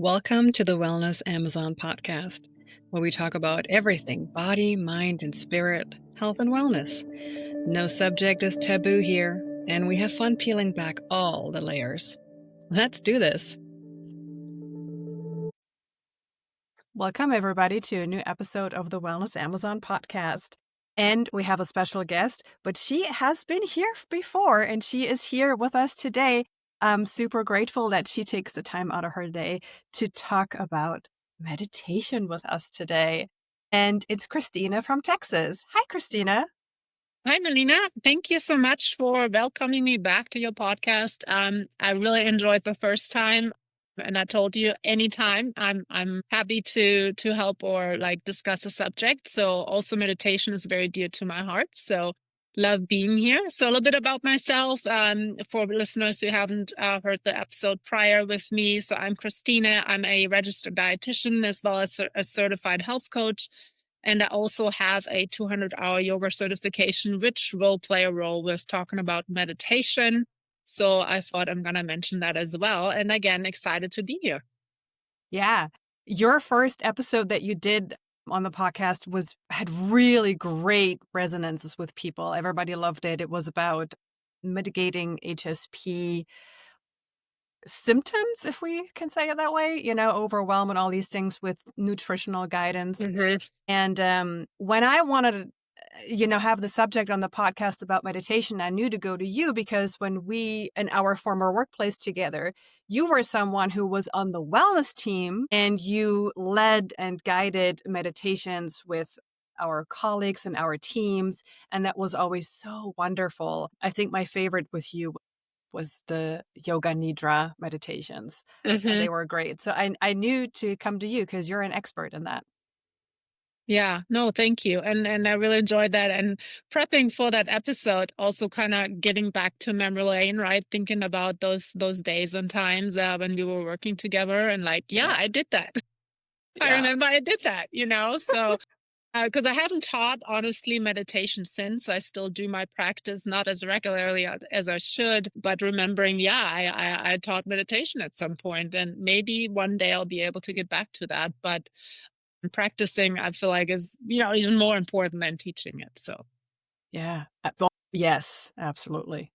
Welcome to the Wellness Amazon podcast, where we talk about everything body, mind, and spirit, health, and wellness. No subject is taboo here, and we have fun peeling back all the layers. Let's do this. Welcome, everybody, to a new episode of the Wellness Amazon podcast. And we have a special guest, but she has been here before, and she is here with us today. I'm super grateful that she takes the time out of her day to talk about meditation with us today. And it's Christina from Texas. Hi, Christina. Hi, Melina. Thank you so much for welcoming me back to your podcast. I really enjoyed the first time, and I told you anytime I'm happy to help or like discuss a subject. So also meditation is very dear to my heart. So love being here. So a little bit about myself for listeners who haven't heard the episode prior with me. So I'm Christina. I'm a registered dietitian as well as a certified health coach. And I also have a 200-hour yoga certification, which will play a role with talking about meditation. So I thought I'm going to mention that as well. And again, excited to be here. Yeah. Your first episode that you did on the podcast had really great resonances with people. Everybody loved it. It was about mitigating HSP symptoms, if we can say it that way, overwhelm and all these things with nutritional guidance. Mm-hmm. And when I wanted to, have the subject on the podcast about meditation, I knew to go to you because when we, in our former workplace together, you were someone who was on the wellness team and you led and guided meditations with our colleagues and our teams. And that was always so wonderful. I think my favorite with you was the yoga nidra meditations. Mm-hmm. They were great. So I knew to come to you because you're an expert in that. Yeah, no, thank you. And I really enjoyed that. And prepping for that episode, also kind of getting back to memory lane, right? Thinking about those days and times when we were working together and like, yeah, I did that. I remember I did that, so because I haven't taught, honestly, meditation since. I still do my practice, not as regularly as I should, but remembering, I taught meditation at some point, and maybe one day I'll be able to get back to that. But practicing, I feel like, is, even more important than teaching it. So, yeah. Yes, absolutely.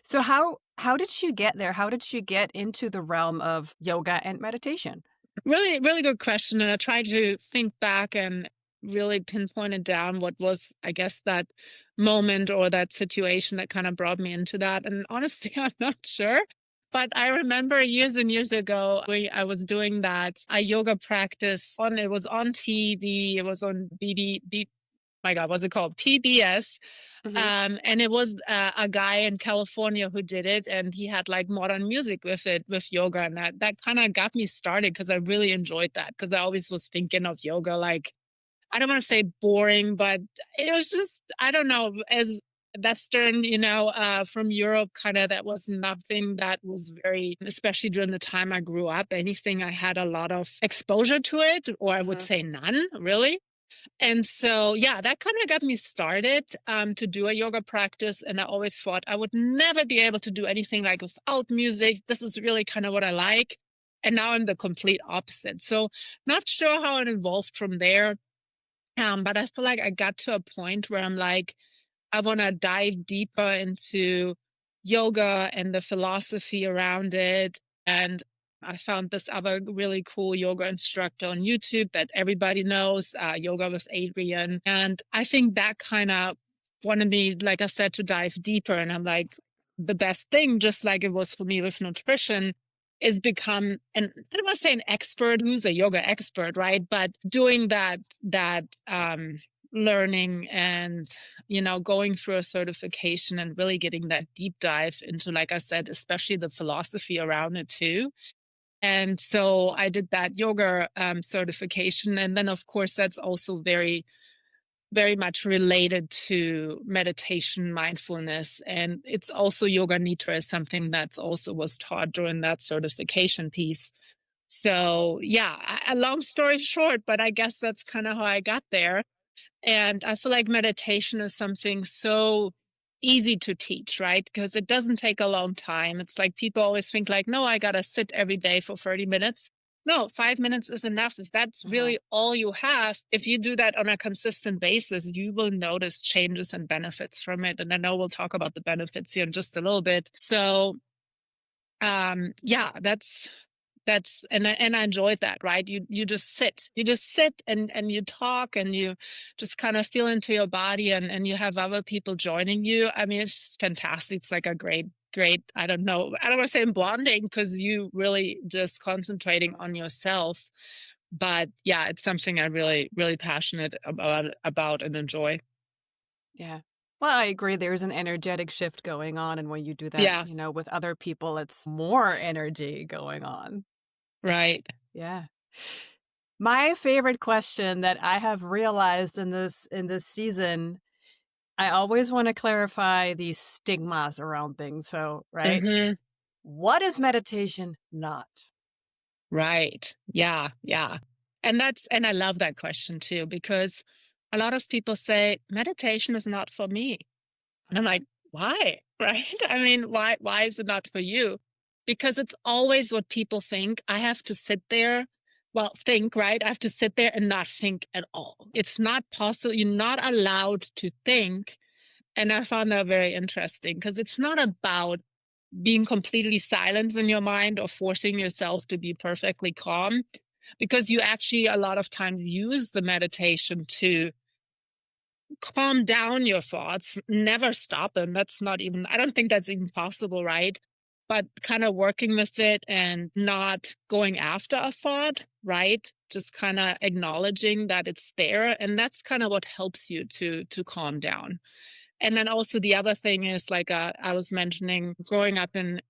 So how did you get there? How did you get into the realm of yoga and meditation? really, really good question. And I tried to think back and really pinpoint it down what was, I guess, that moment or that situation that kind of brought me into that. And honestly, I'm not sure. But I remember years and years ago, I was doing that a yoga practice it was on TV, it was on my God, what's it called? PBS. Mm-hmm. And it was a guy in California who did it, and he had like modern music with it, with yoga. And that kind of got me started because I really enjoyed that, because I always was thinking of yoga like, I don't want to say boring, but it was just, I don't know, as Western, from Europe, kind of, that was nothing that was very, especially during the time I grew up, anything I had a lot of exposure to it, or I would say none, really. And so, yeah, that kind of got me started to do a yoga practice. And I always thought I would never be able to do anything like without music. This is really kind of what I like. And now I'm the complete opposite. So not sure how it evolved from there. But I feel like I got to a point where I'm like, I want to dive deeper into yoga and the philosophy around it. And I found this other really cool yoga instructor on YouTube that everybody knows, Yoga with Adriene. And I think that kind of wanted me, like I said, to dive deeper. And I'm like, the best thing, just like it was for me with nutrition, is become I don't want to say an expert who's a yoga expert, right? But doing that learning and, going through a certification and really getting that deep dive into, like I said, especially the philosophy around it too. And so I did that yoga certification. And then, of course, that's also very, very much related to meditation, mindfulness. And it's also yoga nidra is something that's also was taught during that certification piece. So yeah, a long story short, but I guess that's kind of how I got there. And I feel like meditation is something so easy to teach, right? Because it doesn't take a long time. It's like people always think like, no, I got to sit every day for 30 minutes. no, 5 minutes is enough. If that's Uh-huh. really all you have, if you do that on a consistent basis, you will notice changes and benefits from it. And I know we'll talk about the benefits here in just a little bit. So yeah, that's and I enjoyed that, right? You just sit. You just sit and you talk and you just kind of feel into your body and you have other people joining you. I mean, it's just fantastic. It's like a great, I don't know. I don't want to say bonding because you really just concentrating on yourself. But yeah, it's something I really passionate about and enjoy. Yeah. Well, I agree. There's an energetic shift going on. And when you do that, Yeah, with other people, it's more energy going on. right. Yeah. My favorite question that I have realized in this season, I always want to clarify these stigmas around things. So, right? Mhm. What is meditation not? Right. Yeah. Yeah. And I love that question too, because a lot of people say meditation is not for me. And I'm like, why? Right? I mean, why is it not for you? Because it's always what people think. I have to sit there, well, think, right? I have to sit there and not think at all. It's not possible. You're not allowed to think. And I found that very interesting because it's not about being completely silent in your mind or forcing yourself to be perfectly calm, because you actually a lot of times use the meditation to calm down your thoughts, never stop them. That's not even, I don't think that's even possible, right? But kind of working with it and not going after a thought, right? Just kind of acknowledging that it's there. And that's kind of what helps you to calm down. And then also the other thing is like I was mentioning growing up in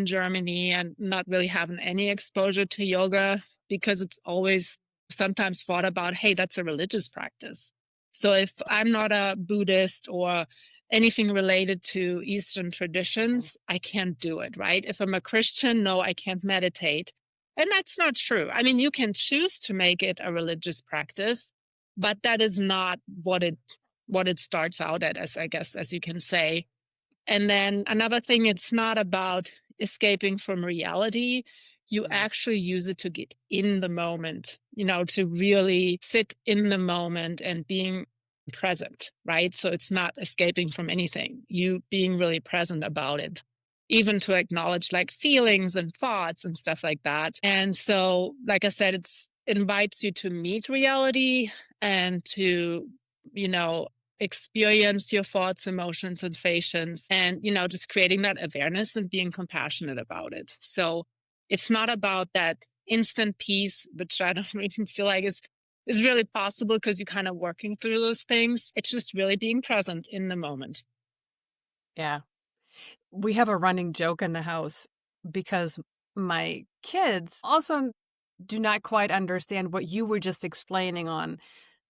Germany and not really having any exposure to yoga because it's always sometimes thought about, hey, that's a religious practice. So if I'm not a Buddhist or anything related to Eastern Mhm. traditions, I can't do it, right? If I'm a Christian, no, I can't meditate. And that's not true. I mean, you can choose to make it a religious practice, but that is not what it starts out at, as I guess, as you can say. And then another thing, it's not about escaping from reality. You Yeah. actually use it to get in the moment, to really sit in the moment and being present, right? So it's not escaping from anything, you being really present about it, even to acknowledge like feelings and thoughts and stuff like that. And so, like I said, it invites you to meet reality and to, you know, experience your thoughts, emotions, sensations, and, just creating that awareness and being compassionate about it. So it's not about that instant peace, which I don't really feel like is really possible because you're kind of working through those things. It's just really being present in the moment. Yeah. We have a running joke in the house because my kids also do not quite understand what you were just explaining on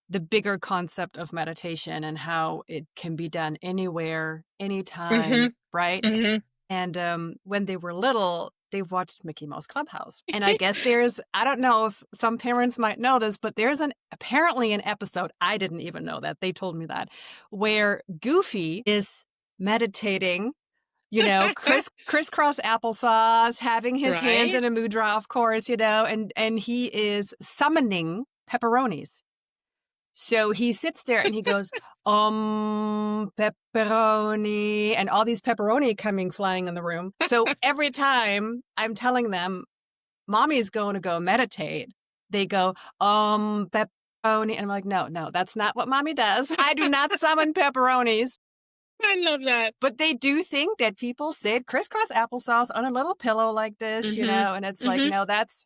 the bigger concept of meditation and how it can be done anywhere, Hmm. anytime, right? Hmm. And when they were little, they watched Mickey Mouse Clubhouse. And I guess I don't know if some parents might know this, but there's apparently an episode, I didn't even know that, they told me that, where Goofy is meditating, crisscross applesauce, having his hands Right? in a mudra, of course, and he is summoning pepperonis. So he sits there and he goes, pepperoni, and all these pepperoni coming flying in the room. So every time I'm telling them, mommy's going to go meditate, they go, pepperoni. And I'm like, no, no, that's not what mommy does. I do not summon pepperonis. I love that. But they do think that people sit crisscross applesauce on a little pillow like this, Hmm. and it's like, Hmm. no, that's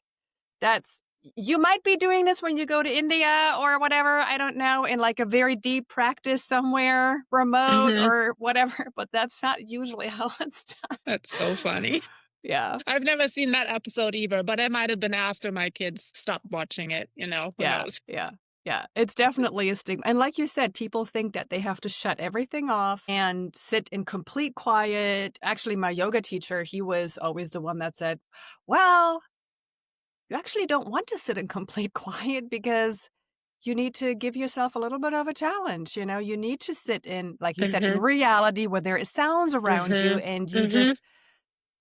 you might be doing this when you go to India or whatever, I don't know, in like a very deep practice somewhere remote Hmm. or whatever, but that's not usually how it's done. That's so funny. Yeah. I've never seen that episode either, but it might have been after my kids stopped watching it, who Yeah. knows? Yeah. Yeah. It's definitely a stigma. And like you said, people think that they have to shut everything off and sit in complete quiet. Actually, my yoga teacher, he was always the one that said, well, you actually don't want to sit in complete quiet because you need to give yourself a little bit of a challenge. You need to sit in, like you said, in Mhm. reality where there is sounds around you Mhm. and you Mhm. just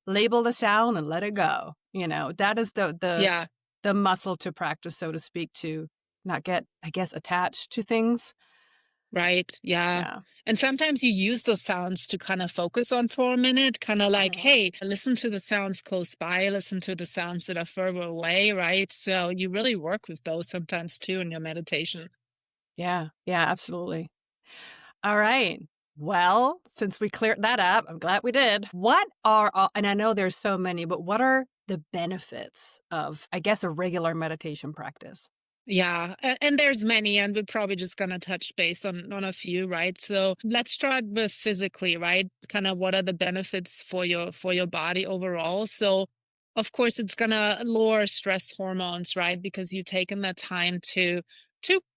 label the sound and let it go. That is the Yeah. the muscle to practice, so to speak, to not get, I guess, attached to things. Right. Yeah. Yeah. And sometimes you use those sounds to kind of focus on for a minute, kind of like, Mhm. hey, listen to the sounds close by, listen to the sounds that are further away, right? So you really work with those sometimes too in your meditation. Yeah. Yeah, absolutely. All right. Well, since we cleared that up, I'm glad we did. What are all, and I know there's so many, but what are the benefits of, I guess, a regular meditation practice? Yeah, and there's many, and we're probably just gonna touch base on a few, right? So let's start with physically, right? Kind of what are the benefits for your body overall? So of course it's gonna lower stress hormones, right? Because you've taken the time to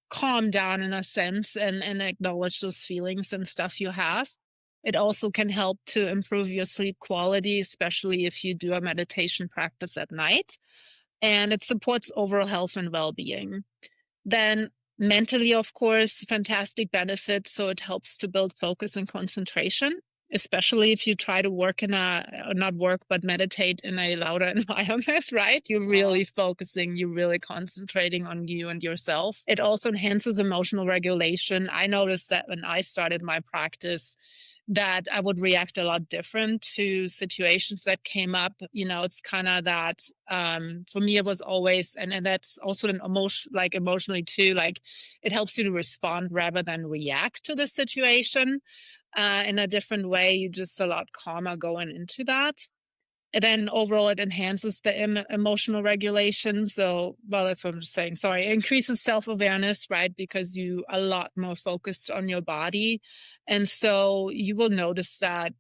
calm down in a sense and acknowledge those feelings and stuff you have. It also can help to improve your sleep quality, especially if you do a meditation practice at night, and it supports overall health and well-being. Then mentally, of course, fantastic benefits. So it helps to build focus and concentration, especially if you try to work in not work, but meditate in a louder environment, right? You're Mhm. really focusing, you're really concentrating on you and yourself. It also enhances emotional regulation. I noticed that when I started my practice, that I would react a lot different to situations that came up. You know, it's kind of that for me it was always, and that's also an emotion, like emotionally too, like it helps you to respond rather than react to the situation in a different way. You're just a lot calmer going into that. And then overall, it enhances the emotional regulation. So, well, that's what I'm just saying. Sorry, it increases self awareness, right? Because you are a lot more focused on your body, and so you will notice that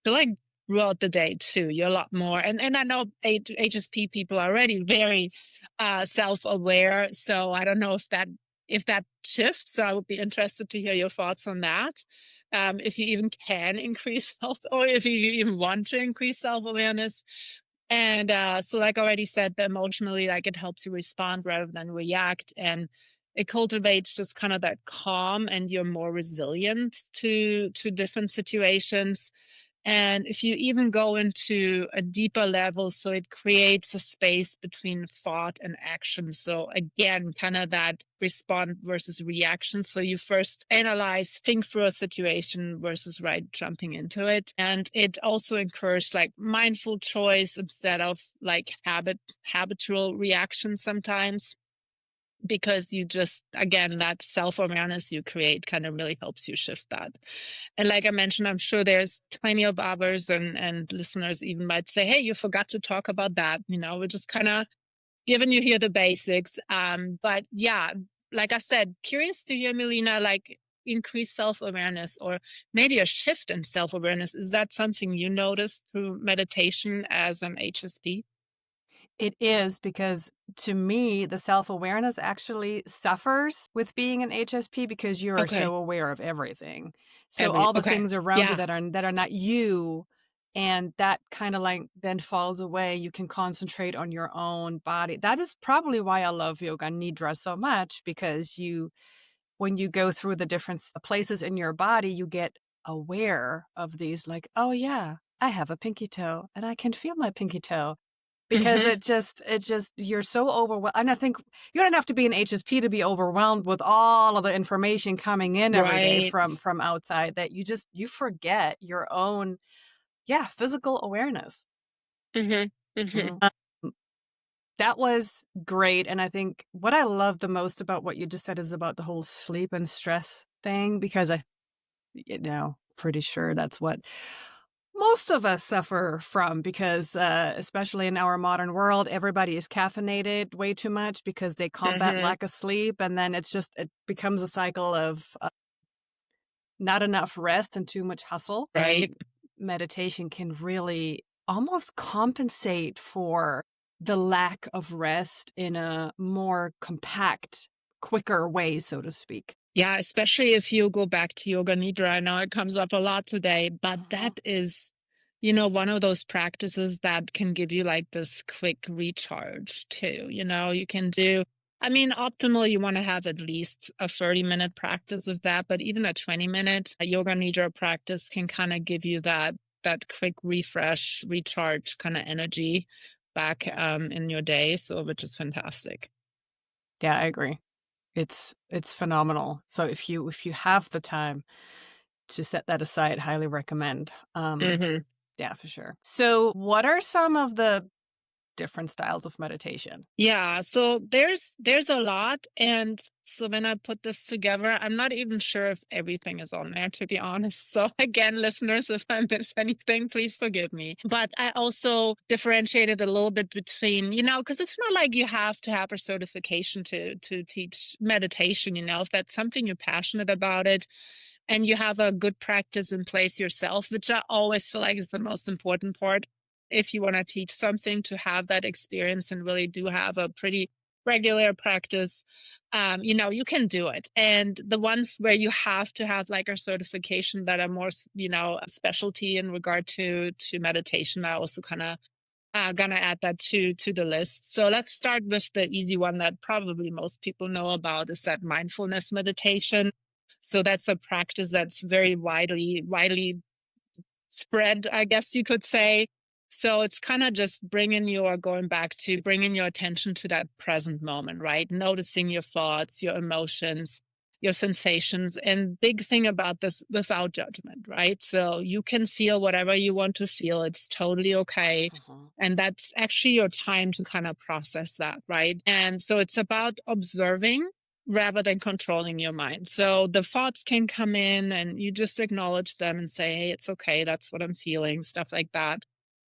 feel like throughout the day too. You're a lot more, and I know HSP people are already very self-aware. So I don't know if that shifts. So I would be interested to hear your thoughts on that. If you even can increase self, or if you even want to increase self-awareness. And so, like I already said, the emotionally, like it helps you respond rather than react, and it cultivates just kind of that calm, and you're more resilient to different situations. And if you even go into a deeper level, so it creates a space between thought and action. So again, kind of that respond versus reaction. So you first analyze, think through a situation versus right jumping into it. And it also encourages like mindful choice instead of like habitual reaction sometimes, because you just, again, that self-awareness you create kind of really helps you shift that. And like I mentioned, I'm sure there's plenty of others, and listeners even might say, hey, you forgot to talk about that. You know, we're just kind of giving you here the basics. But yeah, like I said, curious to hear, Melina, like increased self-awareness or maybe a shift in self-awareness. Is that something you noticed through meditation as an HSP? It is because to me, the self-awareness actually suffers with being an HSP because you are Okay. so aware of everything. So all the Okay. things around you Yeah. that are not you, and that kind of like then falls away. You can concentrate on your own body. That is probably why I love yoga nidra so much, because you when you go through the different places in your body, you get aware of these like, oh yeah, I have a pinky toe and I can feel my pinky toe. Because Hmm. it just you're so overwhelmed, and I think you don't have to be an HSP to be overwhelmed with all of the information coming in every day Right. from outside, that you forget your own, yeah, physical awareness. Hmm. Hmm. Mhm. That was great, and I think what I love the most about what you just said is about the whole sleep and stress thing, because pretty sure that's what most of us suffer from, because, especially in our modern world, everybody is caffeinated way too much because they combat Hmm. lack of sleep, and then it becomes a cycle of, not enough rest and too much hustle, Right. and meditation can really almost compensate for the lack of rest in a more compact, quicker way, so to speak. Yeah, especially if you go back to yoga nidra. I know it comes up a lot today, but Mhm. that is, you know, one of those practices that can give you like this quick recharge too. You know, you can do, I mean, optimal, you want to have at least a 30-minute practice of that, but even a 20-minute yoga nidra practice can kind of give you that quick refresh, recharge kind of energy. back Yeah. in your day. So, which is fantastic. Yeah, I agree. It's phenomenal. So if you have the time to set that aside, highly recommend. Hmm. Yeah, for sure. So, what are some of the different styles of meditation? Yeah, so there's a lot, and so when I put this together, I'm not even sure if everything is on there, to be honest. So again, listeners, if I miss anything, please forgive me. But I also differentiated a little bit between, because it's not like you have to have a certification to teach meditation, if that's something you're passionate about it and you have a good practice in place yourself, which I always feel like is the most important part if you want to teach something, to have that experience and really do have a pretty regular practice. You can do it. And the ones where you have to have like a certification that are more, a specialty in regard to meditation, I also kind of gonna add that to the list. So let's start with the easy one that probably most people know about, is that mindfulness meditation. So that's a practice that's very widely spread, I guess you could say. So it's kind of just going back to bringing your attention to that present moment, right? Noticing your thoughts, your emotions, your sensations. And big thing about this, without judgment, right? So you can feel whatever you want to feel. It's totally okay. Mhm. And that's actually your time to kind of process that, right? And so it's about observing rather than controlling your mind. So the thoughts can come in and you just acknowledge them and say, hey, it's okay. That's what I'm feeling, stuff like that.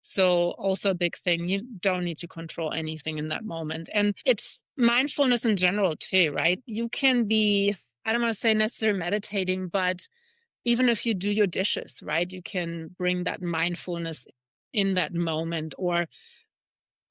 So also a big thing, you don't need to control anything in that moment. And it's mindfulness in general too, right? You can be, I don't want to say necessarily meditating, but even if you do your dishes, right? You can bring that mindfulness in that moment. Or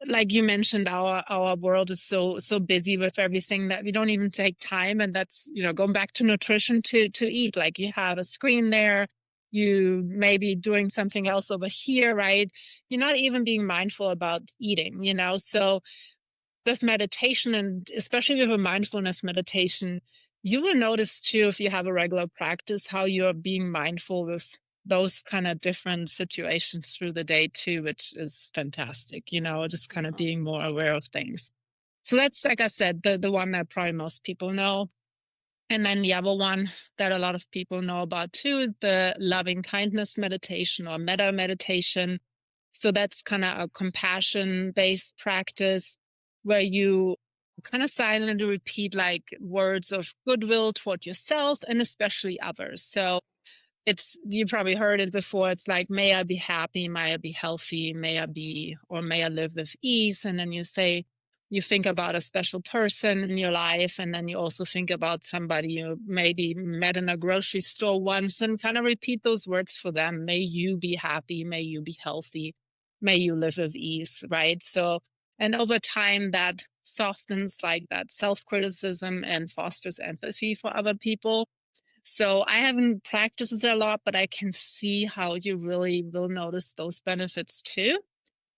like you mentioned, our world is so busy with everything that we don't even take time. And that's, going back to nutrition, to eat. Like, you have a screen there, you may be doing something else over here, right? You're not even being mindful about eating, so with meditation, and especially with a mindfulness meditation, you will notice too, if you have a regular practice, how you're being mindful with those kind of different situations through the day too, which is fantastic, just kind of Mhm. being more aware of things. So that's, like I said, the one that probably most people know. And then the other one that a lot of people know about too, the loving kindness meditation, or metta meditation. So that's kind of a compassion based practice where you kind of silently repeat like words of goodwill toward yourself and especially others. So it's, you probably heard it before. It's like, may I be happy, may I be healthy, may I live with ease. And then you think about a special person in your life. And then you also think about somebody you maybe met in a grocery store once, and kind of repeat those words for them. May you be happy, may you be healthy, may you live with ease, right? So, and over time that softens like that self-criticism and fosters empathy for other people. So I haven't practiced it a lot, but I can see how you really will notice those benefits too.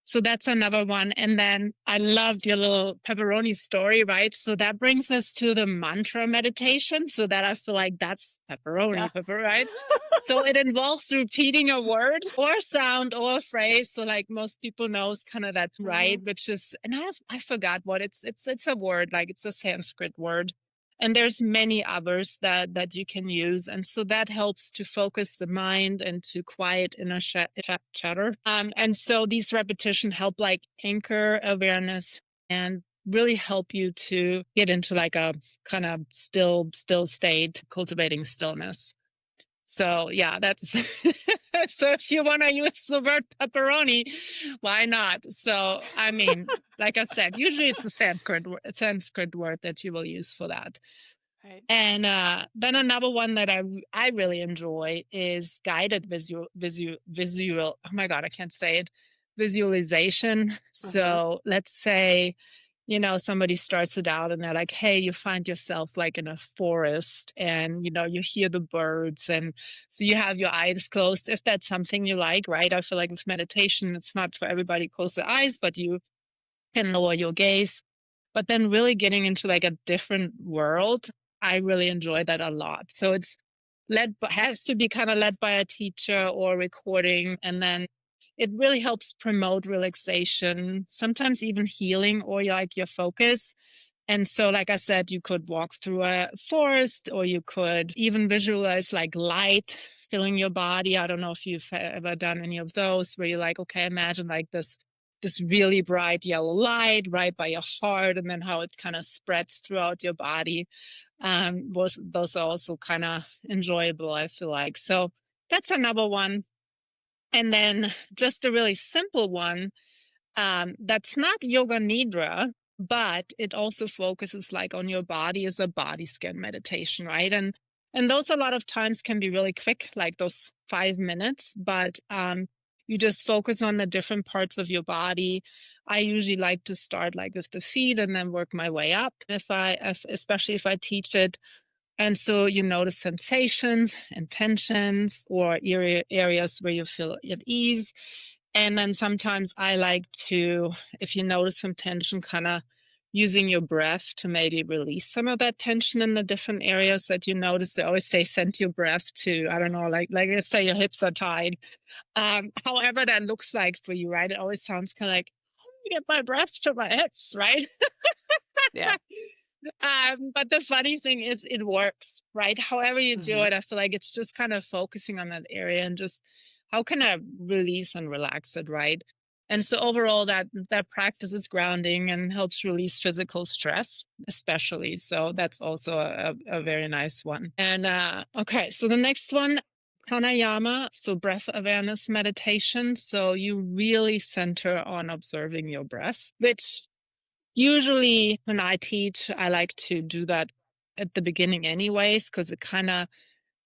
So that's another one. And then I loved your little pepperoni story, right? So that brings us to the mantra meditation. So that I feel like that's Yeah. pepper, right? So it involves repeating a word or sound or a phrase. So like most people know, it's kind of that, right? Mhm. Which is, and I forgot what it's a word, like it's a Sanskrit word. And there's many others that you can use. And so that helps to focus the mind and to quiet inner chatter. And so these repetition help like anchor awareness and really help you to get into like a kind of still state, cultivating stillness. So yeah, that's so if you want to use the word pepperoni, why not? So I mean, like I said, usually it's the Sanskrit word that you will use for that. Right. And then another one that I really enjoy is guided visual. Oh my God, I can't say it. Visualization. Mhm. So let's say, somebody starts it out and they're like, hey, you find yourself like in a forest and, you hear the birds. And so you have your eyes closed, if that's something you like, right? I feel like with meditation, it's not for everybody, close the eyes, but you can lower your gaze. But then really getting into like a different world, I really enjoy that a lot. So it's has to be kind of led by a teacher or recording. And then it really helps promote relaxation, sometimes even healing or like your focus. And so, like I said, you could walk through a forest, or you could even visualize like light filling your body. I don't know if you've ever done any of those, where you're like, okay, imagine like this really bright yellow light right by your heart, and then how it kind of spreads throughout your body. Those are also kind of enjoyable, I feel like. So that's another one. And then just a really simple one, that's not yoga nidra, but it also focuses like on your body as a body scan meditation, right? And those a lot of times can be really quick, like those 5 minutes, but you just focus on the different parts of your body. I usually like to start like with the feet and then work my way up, especially if I teach it. And so you notice sensations and tensions, or areas where you feel at ease. And then sometimes I like to, if you notice some tension, kind of using your breath to maybe release some of that tension in the different areas that you notice. They always say, send your breath to, I don't know, like let's say your hips are tied. However that looks like for you, right? It always sounds kind of like, how do I get my breath to my hips, right? Yeah. But the funny thing is it works, right? However you do Hmm. it, I feel like it's just kind of focusing on that area and just how can I release and relax it, right? And so overall that practice is grounding and helps release physical stress, especially. So that's also a very nice one. And okay, so the next one, pranayama, so breath awareness meditation. So you really center on observing your breath, which usually when I teach, I like to do that at the beginning anyways, because it kind of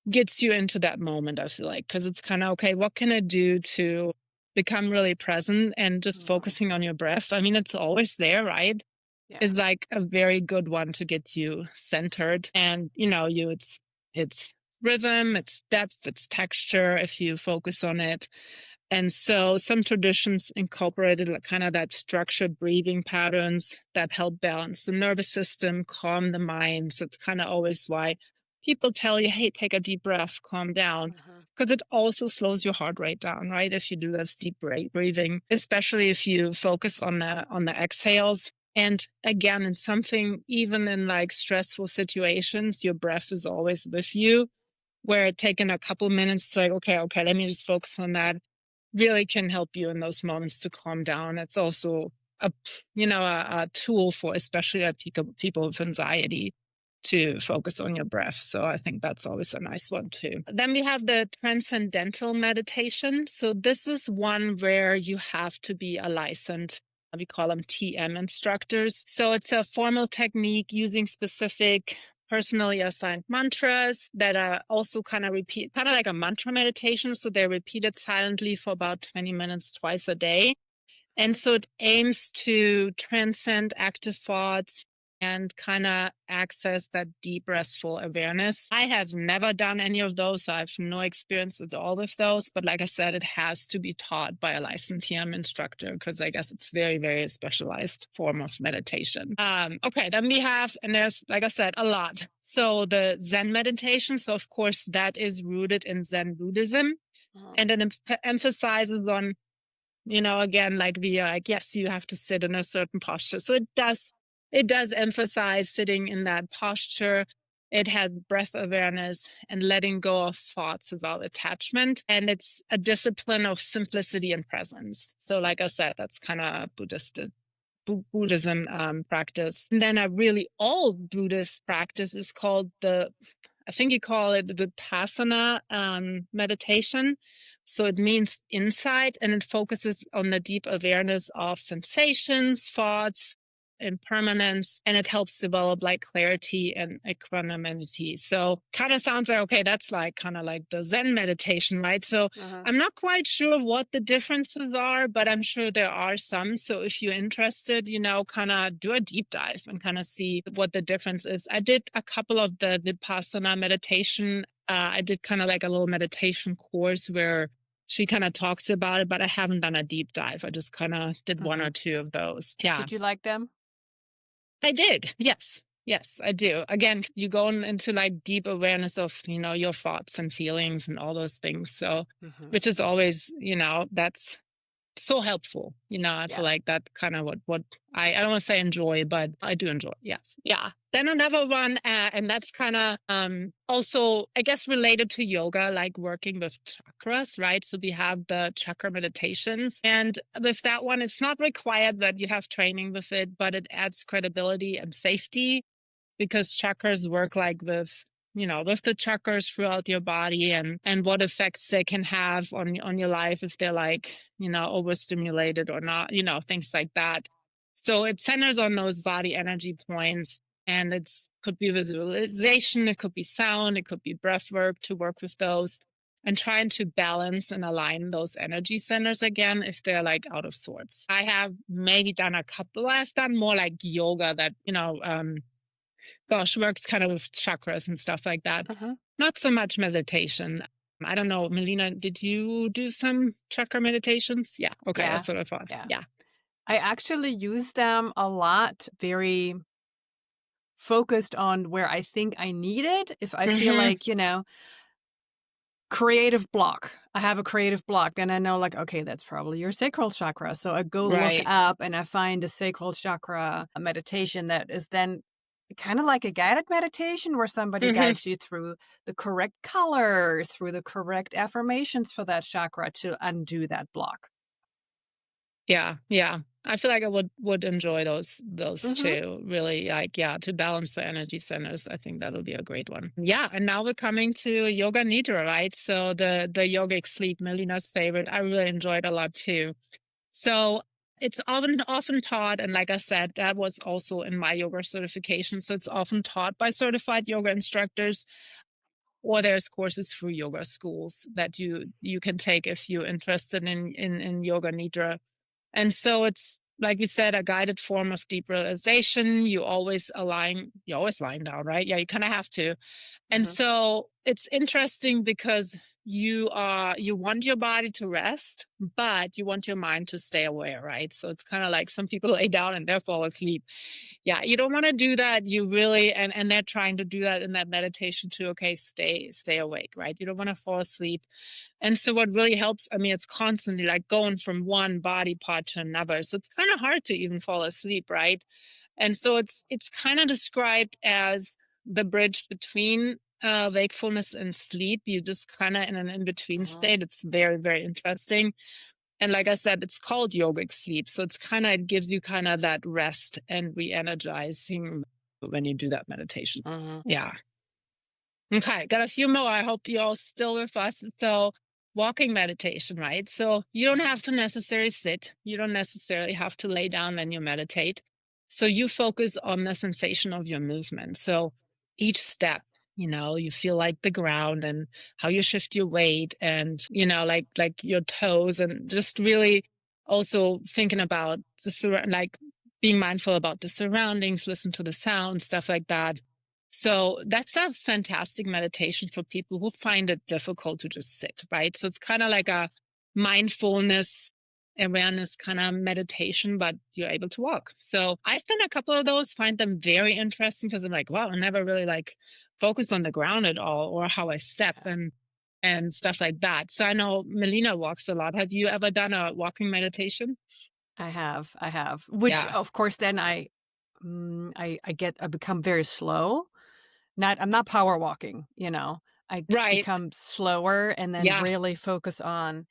gets you into that moment, I feel like, because it's kind of, okay, what can I do to become really present and just Hmm. focusing on your breath? I mean, it's always there, right? Yeah. Is like a very good one to get you centered. And, it's rhythm, it's depth, it's texture if you focus on it. And so some traditions incorporated like kind of that structured breathing patterns that help balance the nervous system, calm the mind. So it's kind of always why people tell you, hey, take a deep breath, calm down, Hmm. because it also slows your heart rate down, right? If you do this deep breathing, especially if you focus on the exhales. And again, in something, even in like stressful situations, your breath is always with you. Where taking a couple minutes, it's like, okay, let me just focus on that, really can help you in those moments to calm down. It's also a a tool for especially people with anxiety to focus on your breath. So I think that's always a nice one too. Then we have the transcendental meditation. So this is one where you have to be a licensed, we call them TM instructors. So it's a formal technique using specific personally assigned mantras that are also kind of kind of like a mantra meditation. So they're repeated silently for about 20 minutes twice a day. And so it aims to transcend active thoughts and kind of access that deep restful awareness. I have never done any of those, so I have no experience at all with those. But like I said, it has to be taught by a licensed TM instructor because I guess it's very, very specialized form of meditation. Okay, then we have, and there's, like I said, a lot. So the Zen meditation. So of course that is rooted in Zen Buddhism, Hmm. and it emphasizes on again, like like, yes, you have to sit in a certain posture. So it does emphasize sitting in that posture. It has breath awareness and letting go of thoughts without attachment. And it's a discipline of simplicity and presence. So like I said, that's kind of Buddhism practice. And then a really old Buddhist practice is called I think you call it the Vipassana meditation. So it means insight, and it focuses on the deep awareness of sensations, thoughts, impermanence, and it helps develop like clarity and equanimity. So kind of sounds like, okay, that's like kind of like the Zen meditation, right? So Hmm. I'm not quite sure what the differences are, but I'm sure there are some. So if you're interested, kind of do a deep dive and kind of see what the difference is. I did a couple of the Vipassana meditation. I did kind of like a little meditation course where she kind of talks about it, but I haven't done a deep dive. I just kind of did one Hmm. or two of those. Yeah, Did you like them? I did. Yes. Yes, I do. Again, you go into like deep awareness of, your thoughts and feelings and all those things. So, Hmm. which is always, that's so helpful. I feel Yeah. like that kind of what I don't want to say enjoy, but I do enjoy. Yes. Yeah. Then another one, and that's kind of also, I guess, related to yoga, like working with chakras, right? So we have the chakra meditations. And with that one, it's not required that you have training with it, but it adds credibility and safety because chakras work like with the chakras throughout your body and what effects they can have on your life if they're like overstimulated or not, things like that. So it centers on those body energy points, and it's could be visualization, it could be sound, it could be breath work to work with those and trying to balance and align those energy centers again if they're like out of sorts. I have maybe done a couple. I've done more like yoga that gosh, works kind of with chakras and stuff like that. Uh-huh. Not so much meditation. I don't know, Melina, did you do some chakra meditations? Yeah. Okay. Yeah. That's what I thought. Yeah. Yeah. I actually use them a lot, very focused on where I think I need it. If I feel Mm-hmm. like, creative block. I have a creative block, and I know, like, okay, that's probably your sacral chakra. So I go look Right. up and I find a sacral chakra meditation that is then kind of like a guided meditation where somebody Mm-hmm. guides you through the correct color, through the correct affirmations for that chakra to undo that block. Yeah. Yeah. I feel like I would enjoy those Hmm. two. Really, like, yeah, to balance the energy centers. I think that'll be a great one. Yeah. And now we're coming to yoga nidra, right? So the yogic sleep, Melina's favorite. I really enjoyed a lot too. So it's often taught, and like I said, that was also in my yoga certification. So it's often taught by certified yoga instructors, or there's courses through yoga schools that you can take if you're interested in yoga nidra. And so it's like you said, a guided form of deep realization. You're always lying down, right? Yeah, you kind of have to. And Hmm. so it's interesting because you want your body to rest, but you want your mind to stay aware, right? So it's kind of like some people lay down and they fall asleep. Yeah, you don't want to do that. You really and they're trying to do that in that meditation too. Okay, stay awake, right? You don't want to fall asleep. And so what really helps, I mean, it's constantly like going from one body part to another. So it's kind of hard to even fall asleep, right? And so it's kind of described as the bridge between wakefulness and sleep. You just kind of in an in-between Hmm. state. It's very, very interesting. And like I said, it's called yogic sleep. So it gives you kind of that rest and re-energizing when you do that meditation. Hmm. Yeah. Okay, got a few more. I hope you're all still with us. So, walking meditation, right? So, you don't have to necessarily sit, you don't necessarily have to lay down when you meditate. So, you focus on the sensation of your movement. So, each step, you feel like the ground and how you shift your weight and, like your toes and just really also thinking about like being mindful about the surroundings, listen to the sound, stuff like that. So that's a fantastic meditation for people who find it difficult to just sit, right? So it's kind of like a mindfulness awareness kind of meditation, but you're able to walk. So I've done a couple of those, find them very interesting because I'm like, wow, I never really like focused on the ground at all or how I step Yeah, and stuff like that. So I know Melina walks a lot. Have you ever done a walking meditation? I have. I have. Which, Yeah. of course, then I become very slow. I'm not power walking, I Right. become slower and then Yeah. really focus on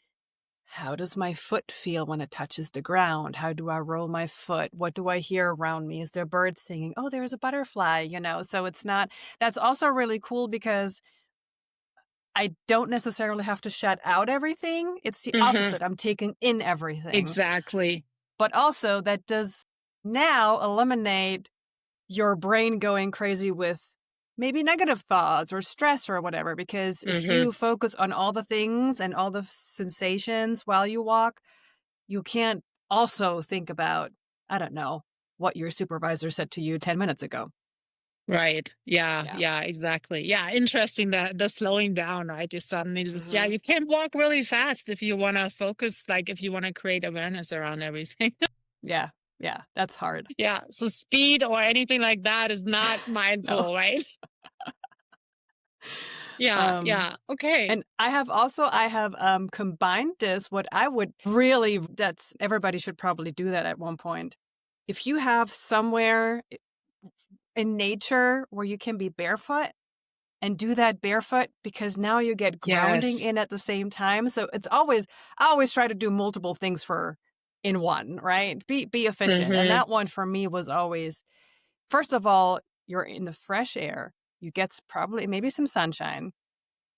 how does my foot feel when it touches the ground? How do I roll my foot? What do I hear around me? Is there birds singing? Oh, there's a butterfly. So it's not that's also really cool because I don't necessarily have to shut out everything. It's the Hmm. opposite. I'm taking in everything. Exactly. But also that does now eliminate your brain going crazy with maybe negative thoughts or stress or whatever, because if Hmm. you focus on all the things and all the sensations while you walk, you can't also think about, I don't know, what your supervisor said to you 10 minutes ago. Right. Yeah. Yeah. Yeah. Exactly. Yeah. Interesting that the slowing down, right? You suddenly just, yeah, Mhm. you can't walk really fast if you want to focus, like if you want to create awareness around everything. Yeah. Yeah. That's hard. Yeah. So speed or anything like that is not No. mindful, right? Yeah, Um, yeah. Okay. and I have combined this, what I would really that's everybody should probably do that at one point. If you have somewhere in nature where you can be barefoot and do that barefoot because now you get grounding Yes. in at the same time. So it's always I always try to do multiple things for in one, right? Be efficient. And Mhm. that one for me was always first of all, you're in the fresh air. You get probably maybe some sunshine.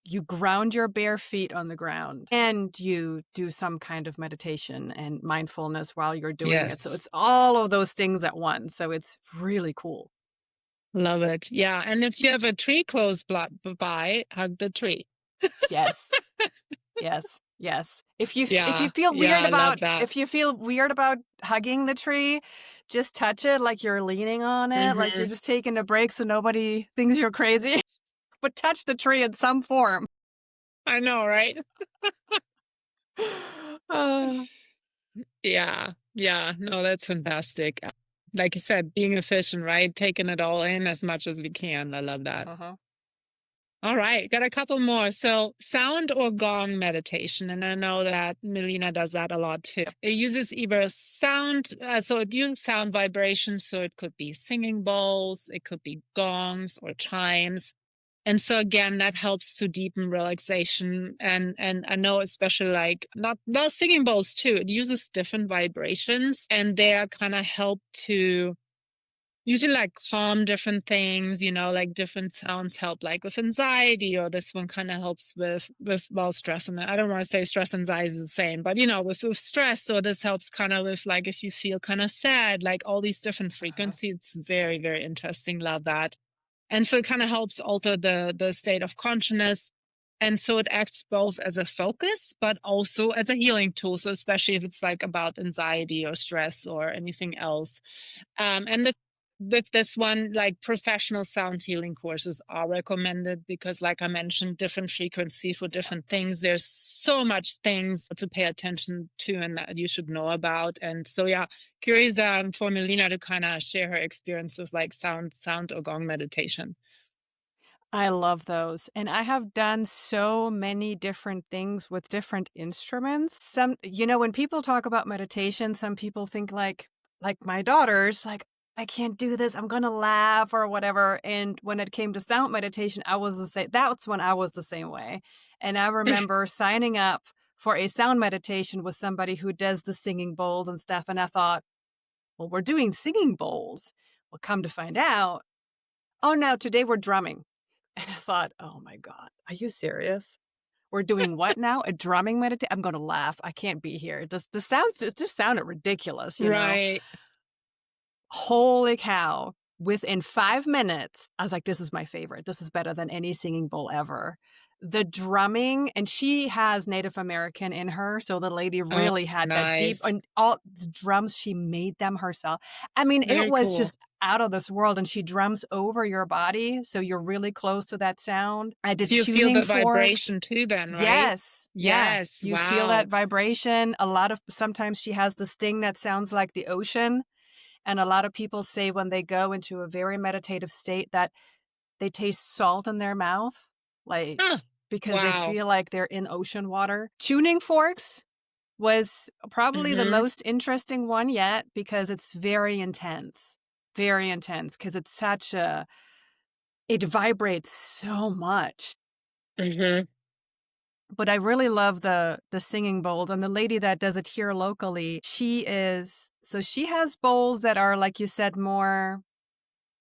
You ground your bare feet on the ground and you do some kind of meditation and mindfulness while you're doing it. So Yes. it's all of those things at once. So it's really cool. Love it. Yeah, and if you have a tree close by, hug the tree. Yes. Yes. Yes. If you Yeah. feel Yeah, weird I love about that. hugging the tree, just touch it like you're leaning on it, like you're Mhm. just taking a break so nobody thinks you're crazy. But touch the tree in some form. I know, right? Uh, Yeah. Yeah. No, that's fantastic. Like you said, being efficient, right? Taking it all in as much as we can. I love that. uh-huh. All right, got a couple more. So, sound or gong meditation. And I know that Melina does that a lot too. It uses either sound, so it uses sound vibrations. So, it could be singing bowls, it could be gongs or chimes. And so again, that helps to deepen relaxation. And I know especially like not well, singing bowls too. It uses different vibrations and they are kind of help to usually like calm different things, like different sounds help like with anxiety, or this one kind of helps with well stress. And I don't want to say stress anxiety is the same, but with stress. So this helps kind of with like if you feel kind of sad, like all these different Uh-huh. frequencies. It's very, very interesting. Love that. And so it kind of helps alter the state of consciousness. And so it acts both as a focus, but also as a healing tool. So especially if it's like about anxiety or stress or anything else. And with this one, like professional sound healing courses are recommended because, like I mentioned, different frequency for Yeah. different things. There's so much things to pay attention to and that you should know about. And so, yeah, curious for Melina to kind of share her experience with like sound or gong meditation. I love those. And I have done so many different things with different instruments. When people talk about meditation, some people think like my daughters, like, I can't do this. I'm going to laugh or whatever. And when it came to sound meditation, I was the same. That's when I was the same way. And I remember signing up for a sound meditation with somebody who does the singing bowls and stuff. And I thought, well, we're doing singing bowls. Well, come to find out, oh, no, today we're drumming. And I thought, "Oh my god, are you serious? We're doing what now? A drumming meditation? I'm gonna laugh. I can't be here." The sounds it just sounded ridiculous, you know? Right. Holy cow. Within 5 minutes, I was like, "This is my favorite. This is better than any singing bowl ever." The drumming and she has Native American in her, so the lady Oh, really had that deep nice. and all the drums, she made them herself. I mean, it Very was cool. just out of this world, and she drums over your body, so you're really close to that sound. I did So you feel tuning the forks. vibration too, then, right? Yes. Yeah. Yes. You feel that Wow. vibration. Sometimes she has this thing that sounds like the ocean. And a lot of people say when they go into a very meditative state that they taste salt in their mouth, like, Huh. because they Wow. feel like they're in ocean water. Tuning forks was probably the Hmm. most interesting one yet because it's very intense because it vibrates so much. Hmm. But I really love the singing bowls, and the lady that does it here locally, she has bowls that are, like you said, more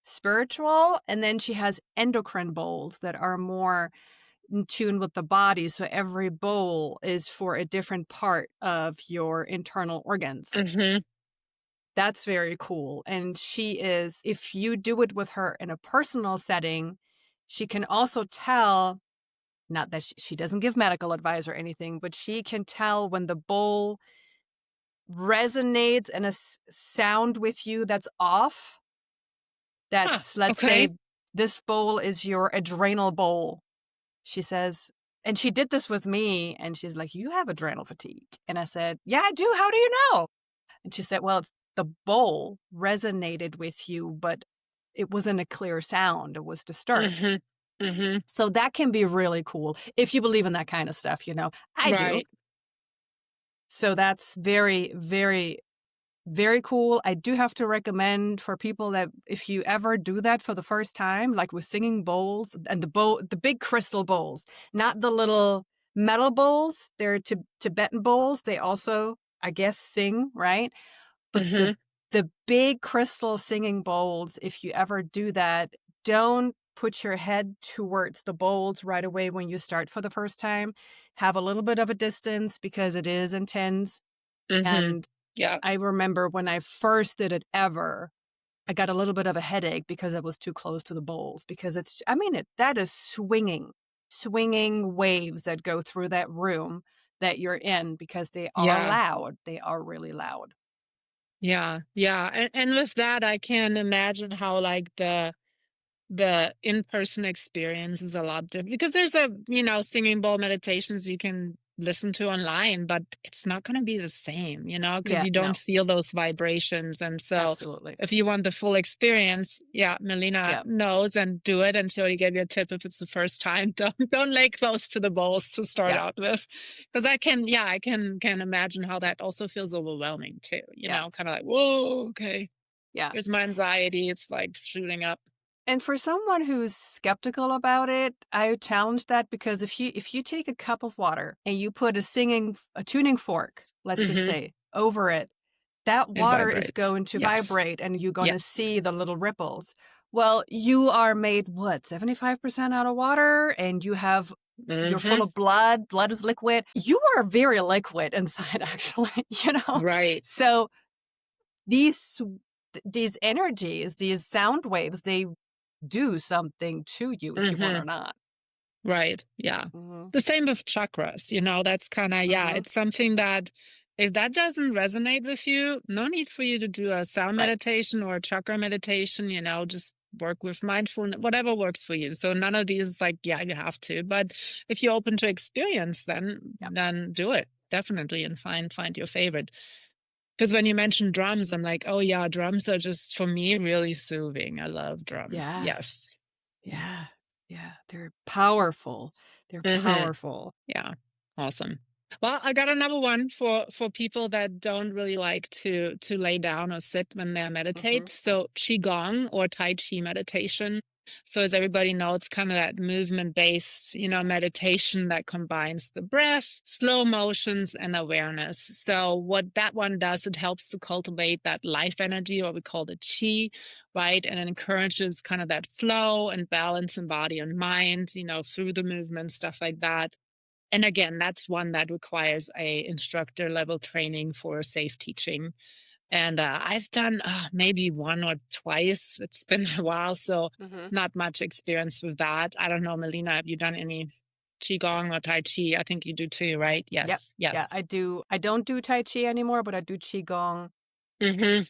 spiritual, and then she has endocrine bowls that are more in tune with the body, so every bowl is for a different part of your internal organs. Hmm. That's very cool, and if you do it with her in a personal setting, she can also tell not that she doesn't give medical advice or anything, but she can tell when the bowl resonates and a sound with you that's off. Huh. Let's say, Okay. this bowl is your adrenal bowl. She says, and she did this with me, and she's like, "You have adrenal fatigue." And I said, "Yeah, I do. How do you know?" And she said, "Well, it's the bowl resonated with you, but it wasn't a clear sound. It was disturbed." Hmm. Mhm. So that can be really cool if you believe in that kind of stuff, you know. I do. Right. So that's very, very, very cool. I do have to recommend for people that if you ever do that for the first time, like with singing bowls and the big crystal bowls, not the little metal bowls. They're Tibetan bowls. They also, I guess, sing, right? But Mhm. the big crystal singing bowls, if you ever do that, don't put your head towards the bowls right away when you start for the first time. Have a little bit of a distance because it is intense. Mhm. And Yeah. I remember when I first did it ever, I got a little bit of a headache because I was too close to the bowls because I mean, that is swinging waves that go through that room that you're in because they are Yeah. loud. They are really loud. Yeah. Yeah. And with that, I can imagine how like the in-person experience is a lot different because there's singing bowl meditations you can listen to online, but it's not going to be the same, because Yeah, you don't no, feel those vibrations. And so absolutely. if you want the full experience, yeah, Melina Yeah, knows, and do it until you get your tip if it's the first time. Don't lay close to the bowls to start yeah, out with. Because I can imagine how that also feels overwhelming too, yeah, kind of like, whoa, okay. yeah. Here's my anxiety. It's like shooting up. And for someone who's skeptical about it, I challenge that because if you take a cup of water and you put a tuning fork, let's just Hmm. say, over it, that It water is vibrates. going to Yes. vibrate and you're going to Yes. see the little ripples. Well, you are made what, 75% out of water and you're full Mhm. of blood. Blood is liquid. You are very liquid inside, actually, you know? Right. So these these energies, these sound waves, they do something to you if you want or Mhm. not. Right. Yeah. Mhm, The same with chakras, that's kinda, yeah, mhm, it's something that if that doesn't resonate with you, no need for you to do a sound right, meditation or a chakra meditation, just work with mindfulness, whatever works for you. So none of these like, yeah, you have to. But if you're open to experience, then yeah, then do it. Definitely, and find your favorite. Because when you mentioned drums, I'm like, oh yeah, drums are just for me really soothing. I love drums. yeah, Yes. yeah, yeah, they're powerful, they're Hmm. powerful. Yeah. Awesome. Well, I got another one for people that don't really like to lay down or sit when they meditate. Mhm, So qigong or tai chi meditation. So as everybody knows, it's kind of that movement based, meditation that combines the breath, slow motions, and awareness. So what that one does, it helps to cultivate that life energy, what we call the qi, right? And it encourages kind of that flow and balance in body and mind, through the movement, stuff like that. And again, that's one that requires a instructor level training for safe teaching. And I've done maybe one or twice. It's been a while, so mhm. not much experience with that. I don't know, Melina, have you done any qigong or tai chi? I think you do too, right? Yep, Yes, yeah, yes. I do. I don't do Tai Chi anymore, but I do Qigong Mm-hmm.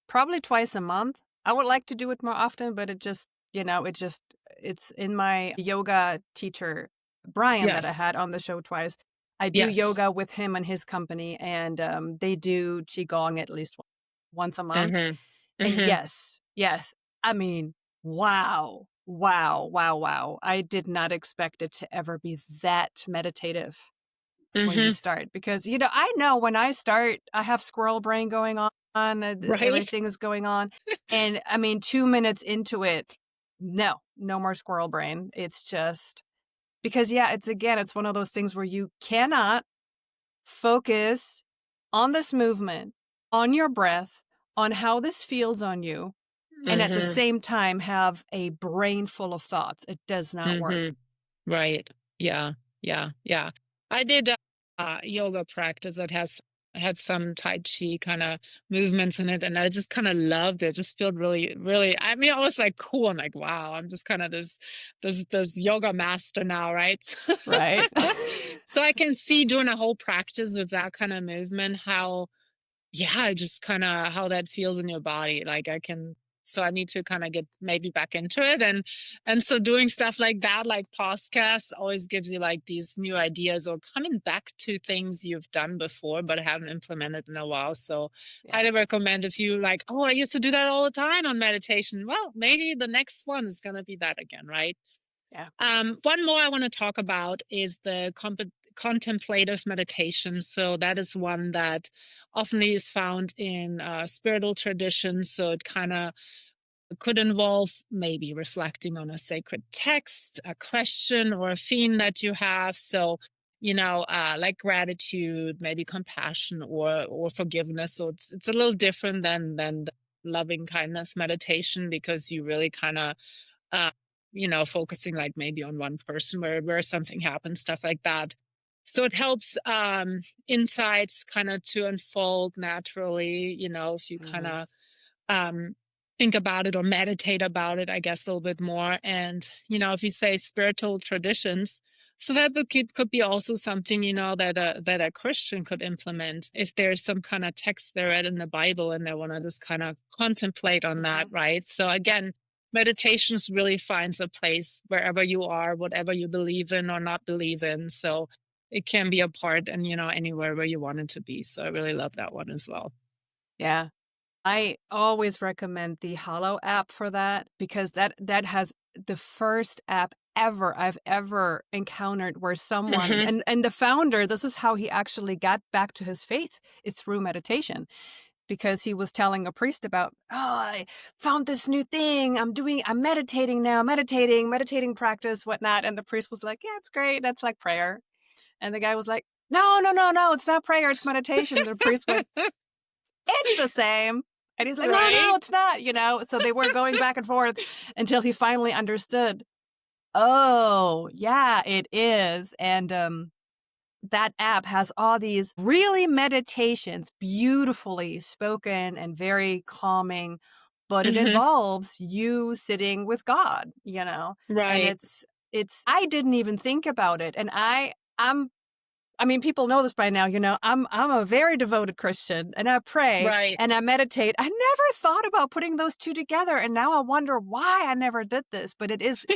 probably twice a month. I would like to do it more often, but it's in my yoga teacher, Brian, that I Yes, had on the show twice. I do yes. yoga with him and his company, and they do Qigong at least once a month. Mm-hmm. And Mm-hmm. yes, I mean, wow, wow, wow, wow. I did not expect it to ever be that meditative when you Mm-hmm. start because, I know when I start, I have squirrel brain going on, Right? everything is going on. And I mean, 2 minutes into it, no more squirrel brain. It's just because, yeah, it's one of those things where you cannot focus on this movement, on your breath, on how this feels on you, and at the Mm-hmm. same time have a brain full of thoughts. It does not work. Mhm. Right. Yeah. Yeah. Yeah. I did yoga practice that has had some tai chi kind of movements in it, and I just kind of loved it. Just felt really, really. I mean, I was like, cool. I'm like, wow. I'm just kind of this yoga master now, right? Right? So I can see doing a whole practice with that kind of movement, how, yeah, just kind of how that feels in your body. Like I can. So I need to kind of get maybe back into it. And so doing stuff like that, like podcasts, always gives you like these new ideas or coming back to things you've done before but haven't implemented in a while. So Yeah. highly recommend if you like, oh, I used to do that all the time on meditation. Well, maybe the next one is gonna be that again, right? Yeah. One more I want to talk about is the contemplative meditation. So that is one that often is found in spiritual traditions. So it kind of could involve maybe reflecting on a sacred text, a question, or a theme that you have. So, like gratitude, maybe compassion or forgiveness. So it's a little different than the loving kindness meditation because you really kind of uh, focusing like maybe on one person where something happens, stuff like that. So it helps insights kind of to unfold naturally, if you kind Hmm. of um, think about it or meditate about it, I guess, a little bit more. And, if you say spiritual traditions, so that could be also something, that a Christian could implement if there's some kind of text they read in the Bible and they want to just kind of contemplate on that, Hmm. right? So again, meditations really finds a place wherever you are, whatever you believe in or not believe in. So it can be a part and, anywhere where you want it to be. So I really love that one as well. Yeah. I always recommend the Hollow app for that because that has the first app ever I've ever encountered where someone Hmm. and the founder, this is how he actually got back to his faith. It's through meditation because he was telling a priest about, "Oh, I found this new thing. I'm meditating now, meditating practice, whatnot." And the priest was like, "Yeah, it's great. That's like prayer." And the guy was like, "No, no, no, no, it's not prayer, it's meditation." The priest went, "It's the same." And he's like, "No, no, Right? it's not," you know? So they were going back and forth until he finally understood, "Oh, yeah, it is." And that app has all these really meditations, beautifully spoken and very calming, but it Hmm. involves you sitting with God, And Right. it's I didn't even think about it. And I mean, people know this by now, I'm a very devoted Christian and I pray Right. and I meditate. I never thought about putting those two together. And now I wonder why I never did this. But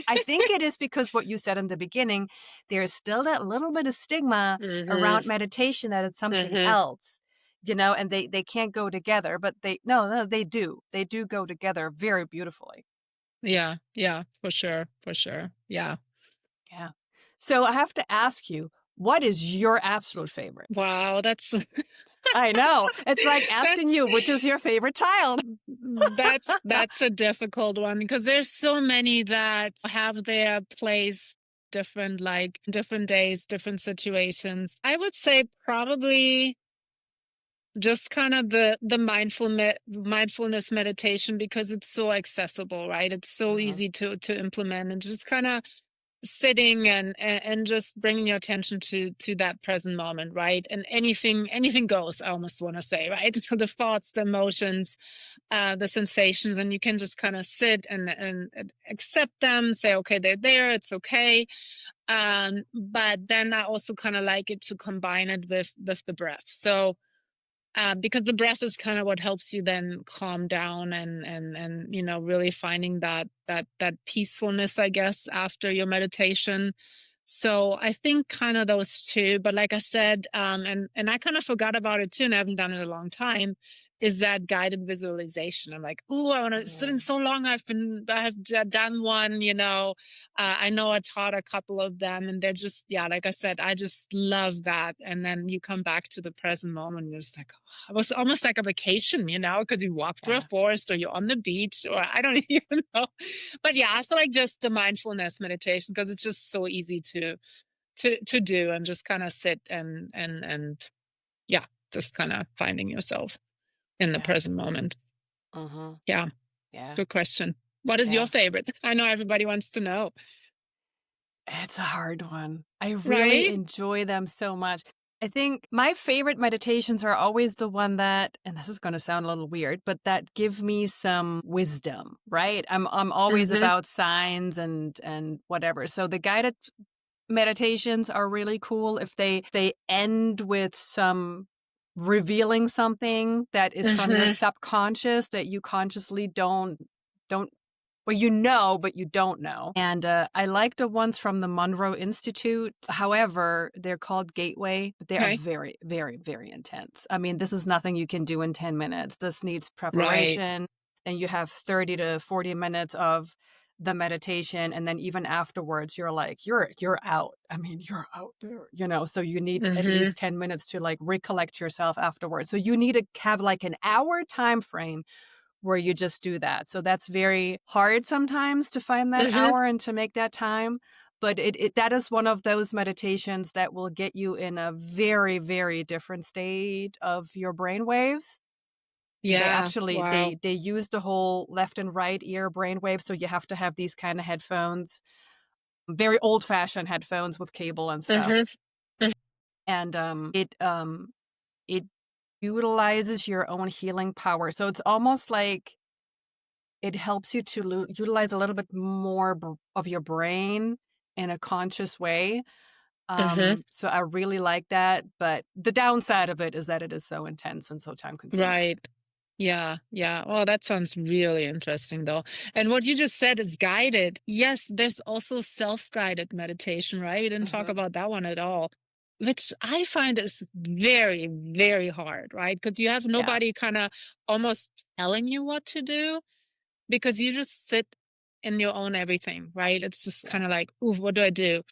I think it is because what you said in the beginning, there's still that little bit of stigma Hmm. around meditation that it's something Hmm. else, and they can't go together. But no, no, they do. They do go together very beautifully. Yeah. Yeah. For sure. For sure. Yeah. Yeah. So I have to ask you, what is your absolute favorite? Wow. That's I know. It's like asking that's you, which is your favorite child? that's a difficult one because there's so many that have their place different, like different days, different situations. I would say probably just kind of the mindfulness meditation because it's so accessible, right? It's so Mhm. easy to implement and just kind of sitting and just bringing your attention to that present moment, right? And anything goes, I almost want to say, right? So the thoughts, the emotions, the sensations, and you can just kind of sit and accept them, say okay, they're there, it's okay. But then I also kind of like it to combine it with the breath. So because the breath is kind of what helps you then calm down and really finding that peacefulness, I guess, after your meditation. So I think kind of those two, but like I said, and I kind of forgot about it too, and I haven't done it in a long time. Is that guided visualization? I'm like, oh, I want to. It's been Mhm. so long. Done one. I know I taught a couple of them, and they're just, yeah, like I said, I just love that. And then you come back to the present moment, and you're just like, oh, it was almost like a vacation, because you walk through a Yeah. forest or you're on the beach, or I don't even know. But yeah, I feel like just the mindfulness meditation because it's just so easy to do and just kind of sit and yeah, just kind of finding yourself in the Yeah. present moment. Mhm. Yeah, Yeah. good question. What is your Yeah. favorite? I know everybody wants to know. It's a hard one. I really Right? enjoy them so much. I think my favorite meditations are always the one that, and this is going to sound a little weird, but that give me some wisdom, right? I'm always Mhm. about signs and whatever. So the guided meditations are really cool if they end with some revealing something that is from your Mhm. subconscious that you consciously don't don't well, you know, but you don't know. And I like the ones from the Monroe Institute. However, they're called Gateway, but they are Okay. very, very, very intense. I mean, this is nothing you can do in 10 minutes. This needs Right. preparation. And you have 30 to 40 minutes of the meditation. And then even afterwards, you're like, you're out. I mean, you're out there, so you need at Mhm. least 10 minutes to like recollect yourself afterwards. So you need to have like an hour time frame where you just do that. So that's very hard sometimes to find that Mhm. hour and to make that time. But that is one of those meditations that will get you in a very, very different state of your brain waves. They Yeah. actually Wow. they use the whole left and right ear brain wave, so you have to have these kind of headphones, very old fashioned headphones with cable and stuff. Mhm. Mhm. And it utilizes your own healing power. So it's almost like it helps you to utilize a little bit more of your brain in a conscious way. Mhm. So I really like that, but the downside of it is that it is so intense and so time consuming. Right. Yeah, yeah. Oh, that sounds really interesting, though. And what you just said is guided. Yes, there's also self-guided meditation, right? We didn't talk Hmm. about that one at all, which I find is very, very hard, right? Because you have Yeah, nobody kind of almost telling you what to do because you just sit in your own everything, right? It's just yeah, kind of like, ooh, what do I do?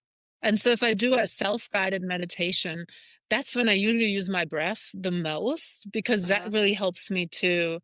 And so if I do a self-guided meditation, that's when I usually use my breath the most because that uh-huh, really helps me to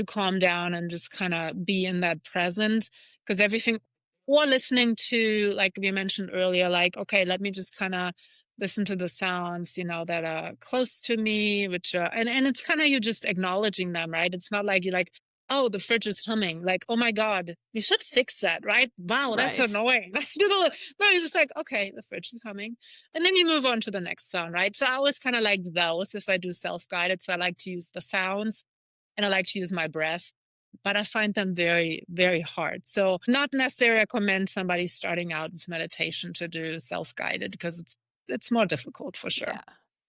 calm down and just kind of be in that present because everything or listening to like we mentioned earlier like okay let me just kind of listen to the sounds that are close to me which and it's kind of you just acknowledging them, right? It's not like you're like oh the fridge is humming like oh my god you should fix that, right? Wow, that's right, annoying. No, you're just like okay the fridge is humming and then you move on to the next sound, right? So I always kind of like those if I do self-guided, so I like to use the sounds and I like to use my breath, but I find them very, very hard. So, not necessarily recommend somebody starting out with meditation to do self-guided because it's more difficult for sure. yeah,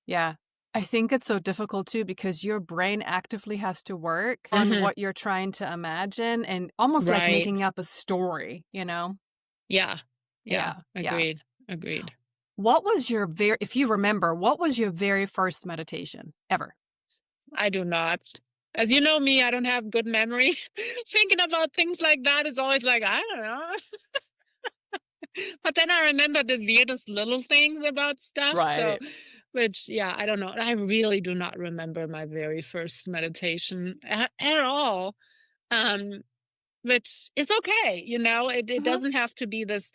yeah. I think it's so difficult too because your brain actively has to work on Hmm. what you're trying to imagine and almost like Right. making up a story. Yeah. Yeah. Yeah, yeah. Agreed. Agreed. What was your if you remember, what was your very first meditation ever? I do not. As you know me, I don't have good memory. Thinking about things like that is always like, I don't know. But then I remember the weirdest little things about stuff. So, Right. which, yeah, I don't know. I really do not remember my very first meditation at all. Um, which is okay. It Uh-huh. doesn't have to be this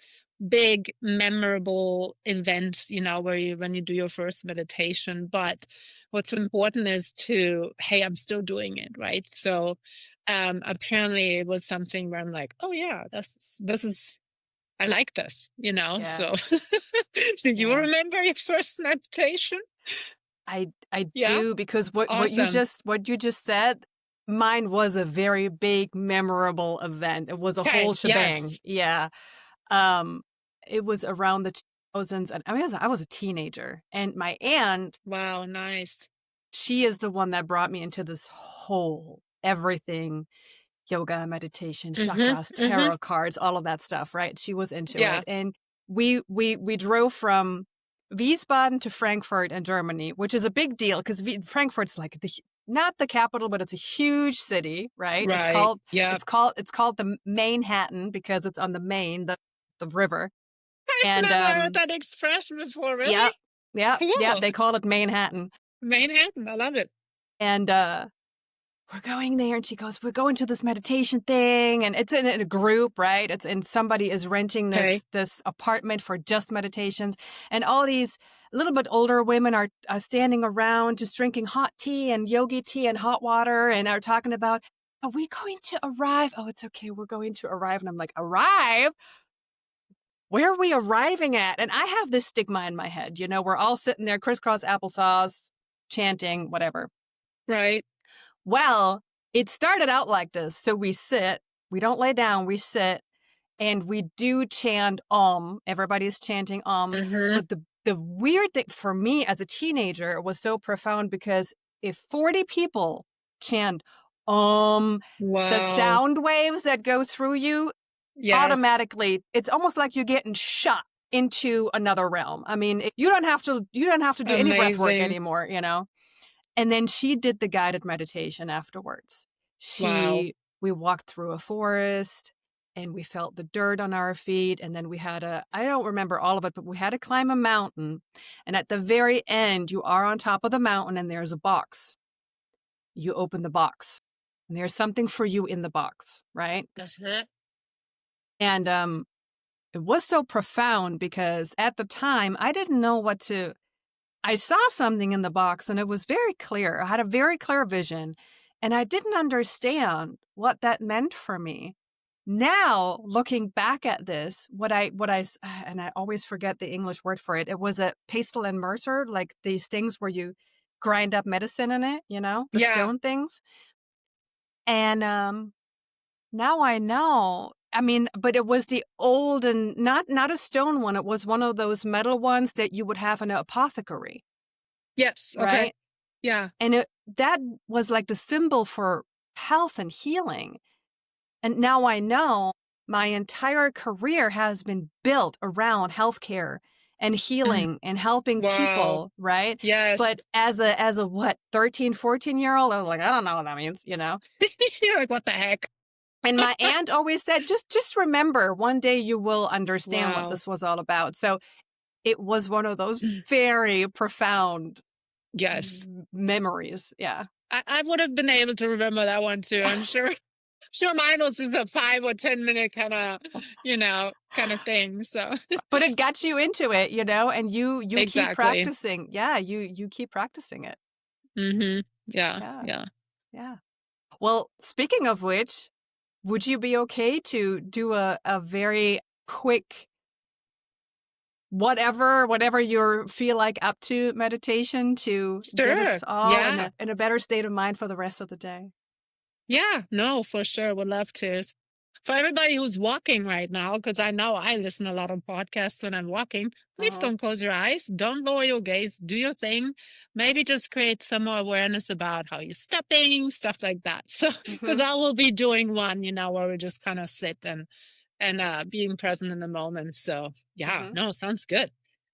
big, memorable event, where when you do your first meditation. But what's important is hey, I'm still doing it, right? So, apparently it was something where I'm like, oh yeah, this is I like this. Yeah, So do you yeah. remember your first meditation? I Yeah? do because Awesome. what you just said, mine was a very big memorable event. It was a whole Okay. shebang. Yes. Yeah. Um it was around the 2000s and I was a teenager and my aunt, Wow, nice. she is the one that brought me into this whole everything yoga, meditation, Mhm. chakras, Mhm. tarot cards, all of that stuff, right? She was into it. Yeah. And we drove from Wiesbaden to Frankfurt in Germany, which is a big deal because Frankfurt's like not the capital, but it's a huge city, right? It's Right. called Yep. it's called it's called the Manhattan because it's on the Main, the river. And Never heard that expression before. yeah, Really? yeah, yeah, Cool. they call it Manhattan. Manhattan. I love it. And we're going there and she goes, we're going to this meditation thing and it's in a group, right? It's and somebody is renting Okay. this apartment for just meditations and all these a little bit older women are standing around just drinking hot tea and yogi tea and hot water and are talking about, are we going to arrive? Oh, it's okay, we're going to arrive. And I'm like, arrive? Where are we arriving at? And I have this stigma in my head, we're all sitting there crisscross applesauce chanting whatever. Right. Well, it started out like this. So we sit, we don't lay down, we sit, and we do chant Om. Everybody's chanting Om. Mhm. But the weird thing for me as a teenager was so profound because if 40 people chant Um, the Wow. sound waves that go through you Yes. automatically, it's almost like you're getting shot into another realm. I mean, you don't have to do any breath work Amazing. anymore, you know? And then she did the guided meditation afterwards. Wow. She We walked through a forest and we felt the dirt on our feet, and then I don't remember all of it, but we had to climb a mountain. And at the very end, you are on top of the mountain and there's a box. You open the box and there's something for you in the box, right? That's it. And it was so profound because at the time I didn't know what to I saw something in the box and it was very clear. I had a very clear vision and I didn't understand what that meant for me. Now, looking back at this, and I always forget the English word for it. It was a pastel and mercer, like these things where you grind up medicine in it, the Yeah. stone things. And now I know. I mean, but it was the old and not a stone one. It was one of those metal ones that you would have in an apothecary, Yes. Okay. right? Yeah. And that was like the symbol for health and healing. And now I know my entire career has been built around healthcare and Mm. healing and helping Wow. people, right? Yes. But as a what, 13, 14-year-old, I was like, I don't know what that means. You're like, what the heck? And my aunt always said, just remember, one day you will understand what Wow. this was all about. So it was one of those Mm. very profound Yes. memories. Yeah. I would have been able to remember that one too. I'm sure. Sure, mine was just a 5 or 10 minute kind of thing. So But it gets you into it, and you keep exactly. practicing. Yeah, you keep practicing it. Mm-hmm. Yeah. Yeah. Yeah. Yeah. Well, speaking of which, would you be okay to do a very quick whatever you feel like up to meditation to get Sure. us all in Yeah. a better state of mind for the rest of the day? Yeah, no, for sure. Would love to. For everybody who's walking right now, because I know I listen a lot of podcasts when I'm walking, please Uh-huh. don't close your eyes. Don't lower your gaze. Do your thing. Maybe just create some more awareness about how you're stepping, stuff like that. So, because Mhm. I will be doing one, where we just kind of sit and being present in the moment. So, yeah, Mhm. no, sounds good.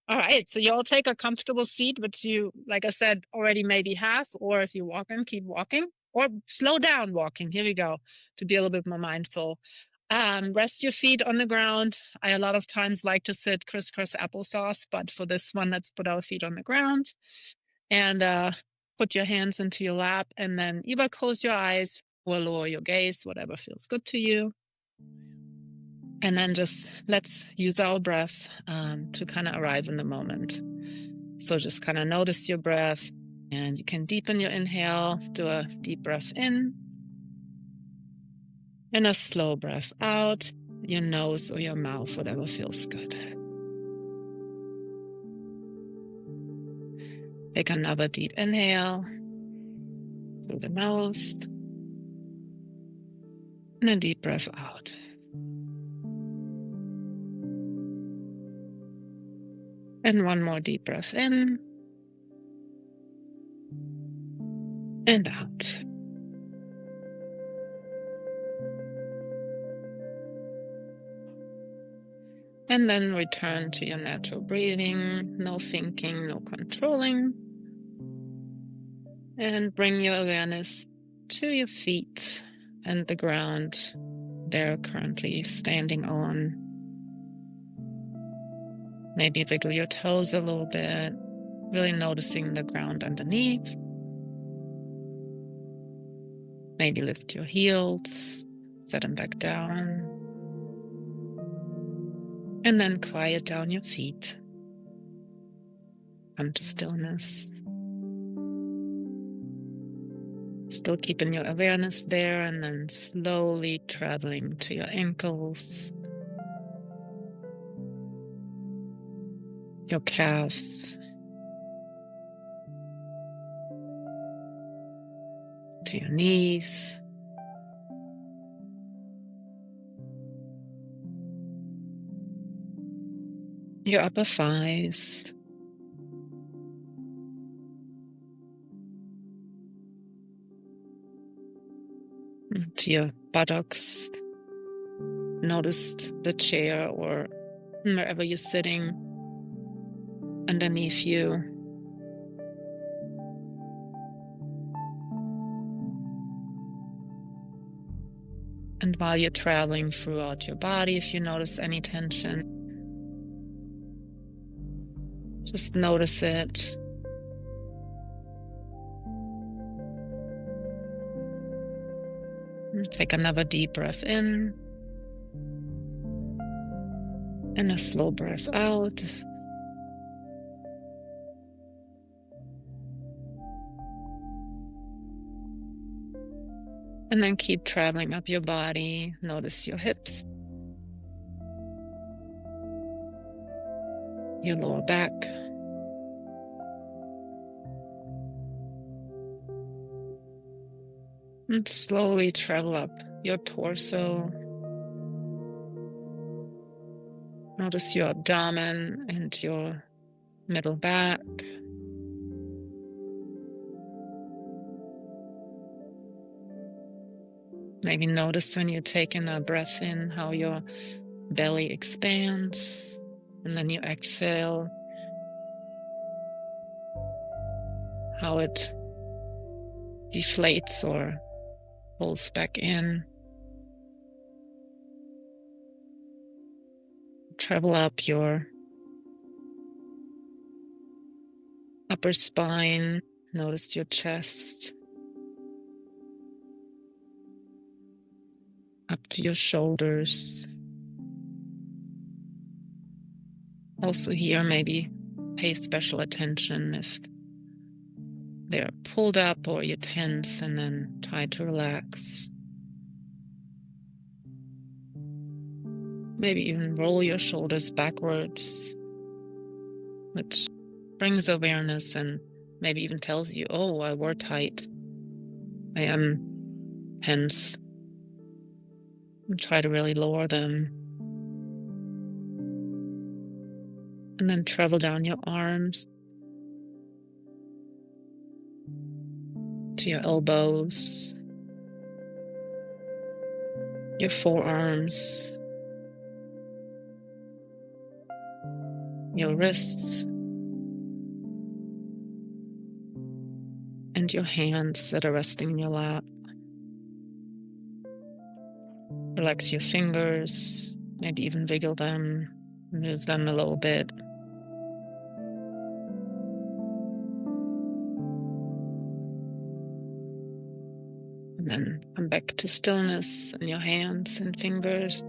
All right. So, you'll take a comfortable seat, which you, like I said, already maybe have, or if you're walking, keep walking or slow down walking. Here we go to be a little bit more mindful. Rest your feet on the ground. I a lot of times like to sit crisscross applesauce, but for this one, let's put our feet on the ground and put your hands into your lap and then either close your eyes or lower your gaze, whatever feels good to you. And then just let's use our breath to kind of arrive in the moment. So just kind of notice your breath and you can deepen your inhale, do a deep breath in and a slow breath out, your nose or your mouth, whatever feels good. Take another deep inhale through the nose and a deep breath out. And one more deep breath in and out. And then return to your natural breathing, no thinking, no controlling. And bring your awareness to your feet and the ground they're currently standing on. Maybe wiggle your toes a little bit, really noticing the ground underneath. Maybe lift your heels, set them back down. And then quiet down your feet. Come to stillness. Still keeping your awareness there and then slowly traveling to your ankles, your calves, to your knees, your upper thighs, to your buttocks. Notice the chair or wherever you're sitting underneath you. And while you're traveling throughout your body, if you notice any tension, just notice it. And take another deep breath in. And a slow breath out. And then keep traveling up your body. Notice your hips, your lower back, and slowly travel up your torso. Notice your abdomen and your middle back. Maybe notice when you're taking a breath in how your belly expands, and then you exhale, how it deflates or pulls back in. Travel up your upper spine. Notice your chest. Up to your shoulders. Also here, maybe pay special attention if they're pulled up or you're tense, and then try to relax. Maybe even roll your shoulders backwards, which brings awareness and maybe even tells you, oh, I were tight. I am tense. And try to really lower them. And then travel down your arms to your elbows, your forearms, your wrists, and your hands that are resting in your lap. Relax your fingers, maybe even wiggle them, move them a little bit. And then come back to stillness in your hands and fingers.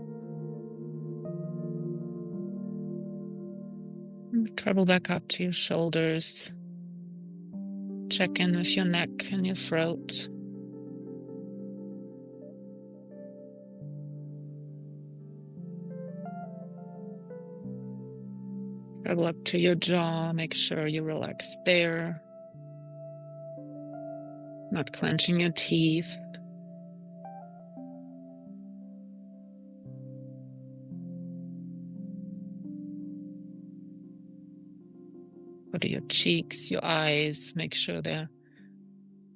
And travel back up to your shoulders. Check in with your neck and your throat. Travel up to your jaw, make sure you relax there. Not clenching your teeth. Go to your cheeks, your eyes, make sure they're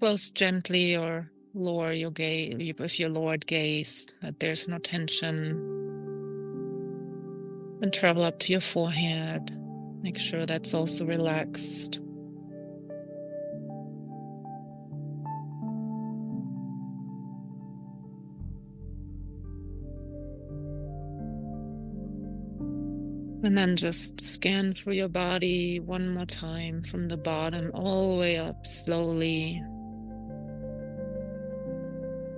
closed gently, or lower your gaze with your lowered gaze, that there's no tension. And travel up to your forehead. Make sure that's also relaxed. And then just scan through your body one more time from the bottom all the way up slowly.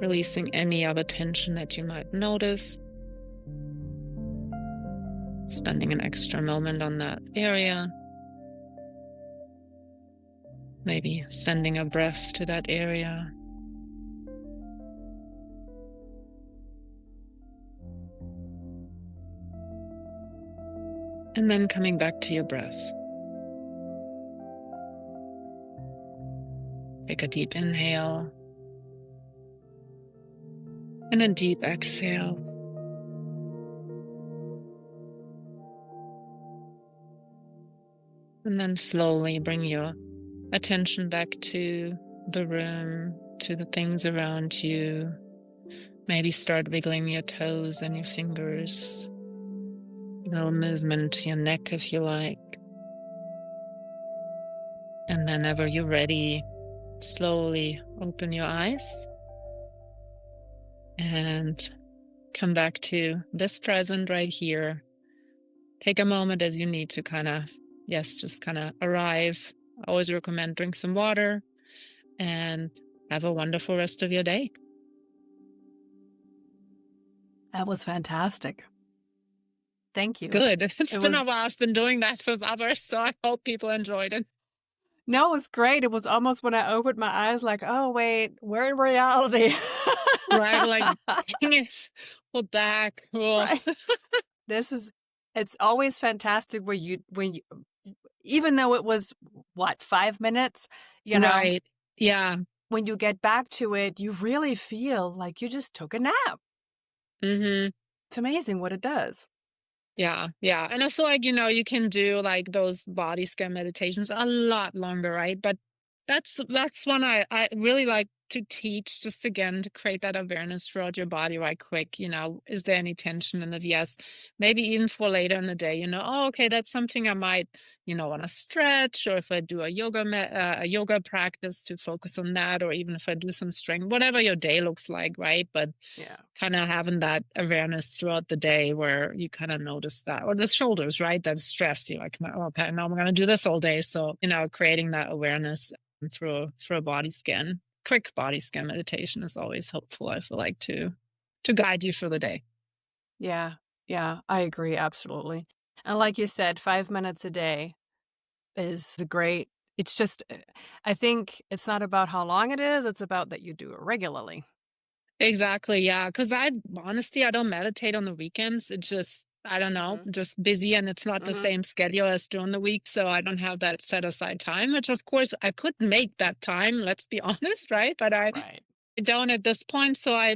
Releasing any other tension that you might notice. Spending an extra moment on that area. Maybe sending a breath to that area. And then coming back to your breath. Take a deep inhale. And a deep exhale. And then slowly bring your attention back to the room, to the things around you. Maybe start wiggling your toes and your fingers, a little movement to your neck if you like. And whenever you're ready, slowly open your eyes and come back to this present right here. Take a moment as you need to kind of, yes, just kind of arrive. I always recommend drink some water and have a wonderful rest of your day. That was fantastic. Thank you. Good. It's It been was a while. I've been doing that with others, so I hope people enjoyed it. no, it was great. It was almost when I opened my eyes like, "Oh, wait, we're in reality." Right? Like, dang it. Well, back. Well, Right. This is it's always fantastic when you even though it was, what, 5 minutes, you know, right. Yeah. when you get back to it, you really feel like you just took a nap. Hmm. It's amazing what it does. Yeah, yeah. And I feel like, you can do like those body scan meditations a lot longer, right? But that's one I really like to teach, just again to create that awareness throughout your body right quick. Is there any tension? And if yes, maybe even for later in the day, oh, okay, that's something I might, want to stretch, or if I do a yoga practice to focus on that, or even if I do some strength, whatever your day looks like, right? But Yeah. kind of having that awareness throughout the day where you kind of notice that, or the shoulders, right? That stress. You're like, "Oh, okay, now I'm going to do this all day." So, creating that awareness through a body scan, quick body scan meditation is always helpful. I feel like to guide you through the day. Yeah. Yeah, I agree, absolutely. And like you said, 5 minutes a day is a great it's just, I think it's not about how long it is, it's about that you do it regularly. Exactly, yeah. Because I don't meditate on the weekends. It's just, I don't know, Mhm. just busy, and it's not the Mhm. same schedule as during the week, so I don't have that set aside time, which of course I could make that time, let's be honest, right? But I Right. don't at this point, so I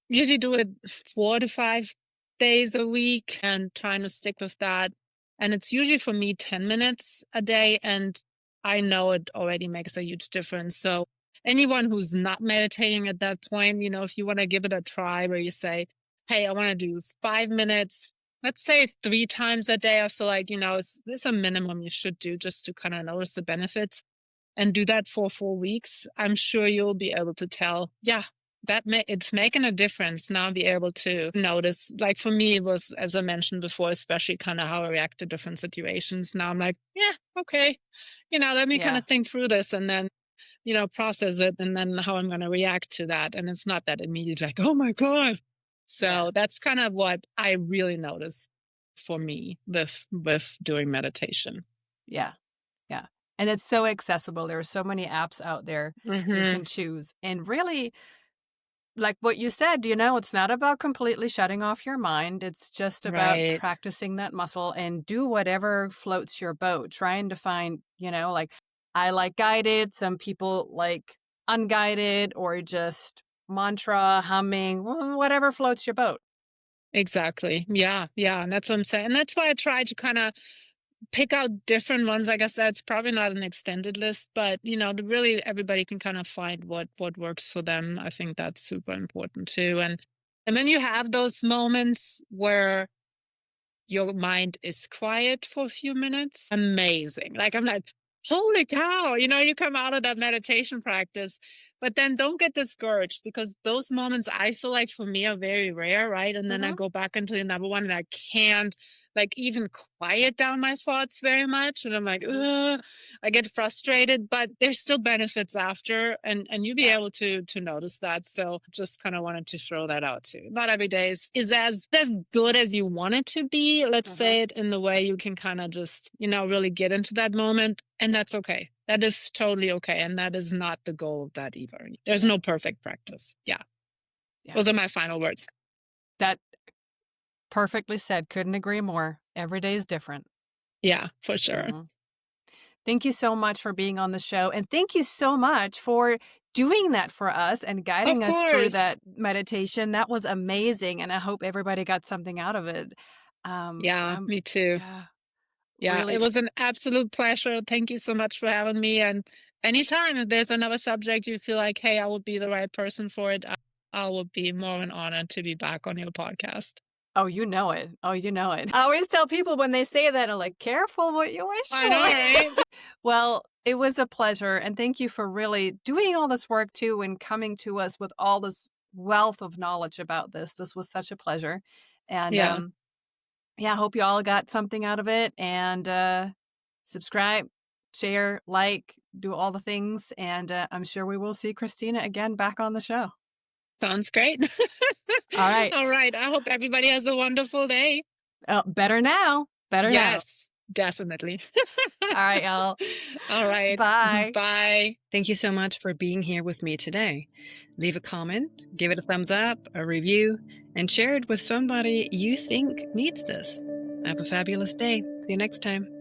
usually do it 4 to 5 days a week and trying to stick with that, and it's usually for me 10 minutes a day, and I know it already makes a huge difference. So anyone who's not meditating at that point, if you wanna give it a try where you say, "Hey, I wanna do 5 minutes," let's say 3 times a day, I feel like, it's a minimum you should do just to kinda notice the benefits, and do that for 4 weeks. I'm sure you'll be able to tell, yeah, it's making a difference. Now be able to notice, like for me, it was, as I mentioned before, especially kind of how I react to different situations. Now I'm like, yeah, okay, let me kind Yeah. of think through this, and then, process it, and then how I'm going to react to that. And it's not that immediate, like, oh my God. Yeah. So that's kind of what I really notice for me with doing meditation. Yeah. Yeah. And it's so accessible. There are so many apps out there you Hmm. can choose. And really, like what you said, it's not about completely shutting off your mind. It's just about Right. practicing that muscle and do whatever floats your boat, trying to find, like I like guided, some people like unguided or just mantra, humming, whatever floats your boat. Exactly. Yeah, yeah, and that's what I'm saying. And that's why I try to kind of pick out different ones. Like I said, it's probably not an extended list, but really everybody can kind of find what works for them. I think that's super important too. And then you have those moments where your mind is quiet for a few minutes. Amazing. Like I'm like, holy cow, you come out of that meditation practice, but then don't get discouraged, because those moments I feel like for me are very rare, right? And then I Hmm. go back into another one and I can't like even quiet down my thoughts very much. And I'm like, Hmm. ugh, I get frustrated, but there's still benefits after, and you be Yeah. able to notice that. So just kind of wanted to throw that out too. Not every day is as good as you want it to be. Let's Hmm. say it in the way you can kind of just, really get into that moment. And that's okay. That is totally okay. And that is not the goal of that either. There's Yeah. no perfect practice. Yeah. Yeah. Those are my final words. That perfectly said. Couldn't agree more. Every day is different. Yeah, for sure. Mhm. Thank you so much for being on the show. And thank you so much for doing that for us and Of guiding us through course. that meditation. That was amazing. And I hope everybody got something out of it. Yeah, I'm, me too. yeah, Yeah, it really. was an absolute pleasure. Thank you so much for having me. And anytime if there's another subject you feel like, hey, I would be the right person for it, I will be more than honored to be back on your podcast. Oh, you know it. Oh, you know it. I always tell people when they say that, I'm like, careful what you wish I know, for. right? Well, it was a pleasure. And thank you for really doing all this work too and coming to us with all this wealth of knowledge about this. This was such a pleasure. And Yeah, yeah, I hope you all got something out of it. And subscribe, share, like, do all the things. And I'm sure we will see Christina again back on the show. sounds great. All right. All right. I hope everybody has a wonderful day. Better now. Better now. Yes, definitely. All right, y'all. All right. Bye. Bye. Thank you so much for being here with me today. Leave a comment, give it a thumbs up, a review, and share it with somebody you think needs this. Have a fabulous day. See you next time.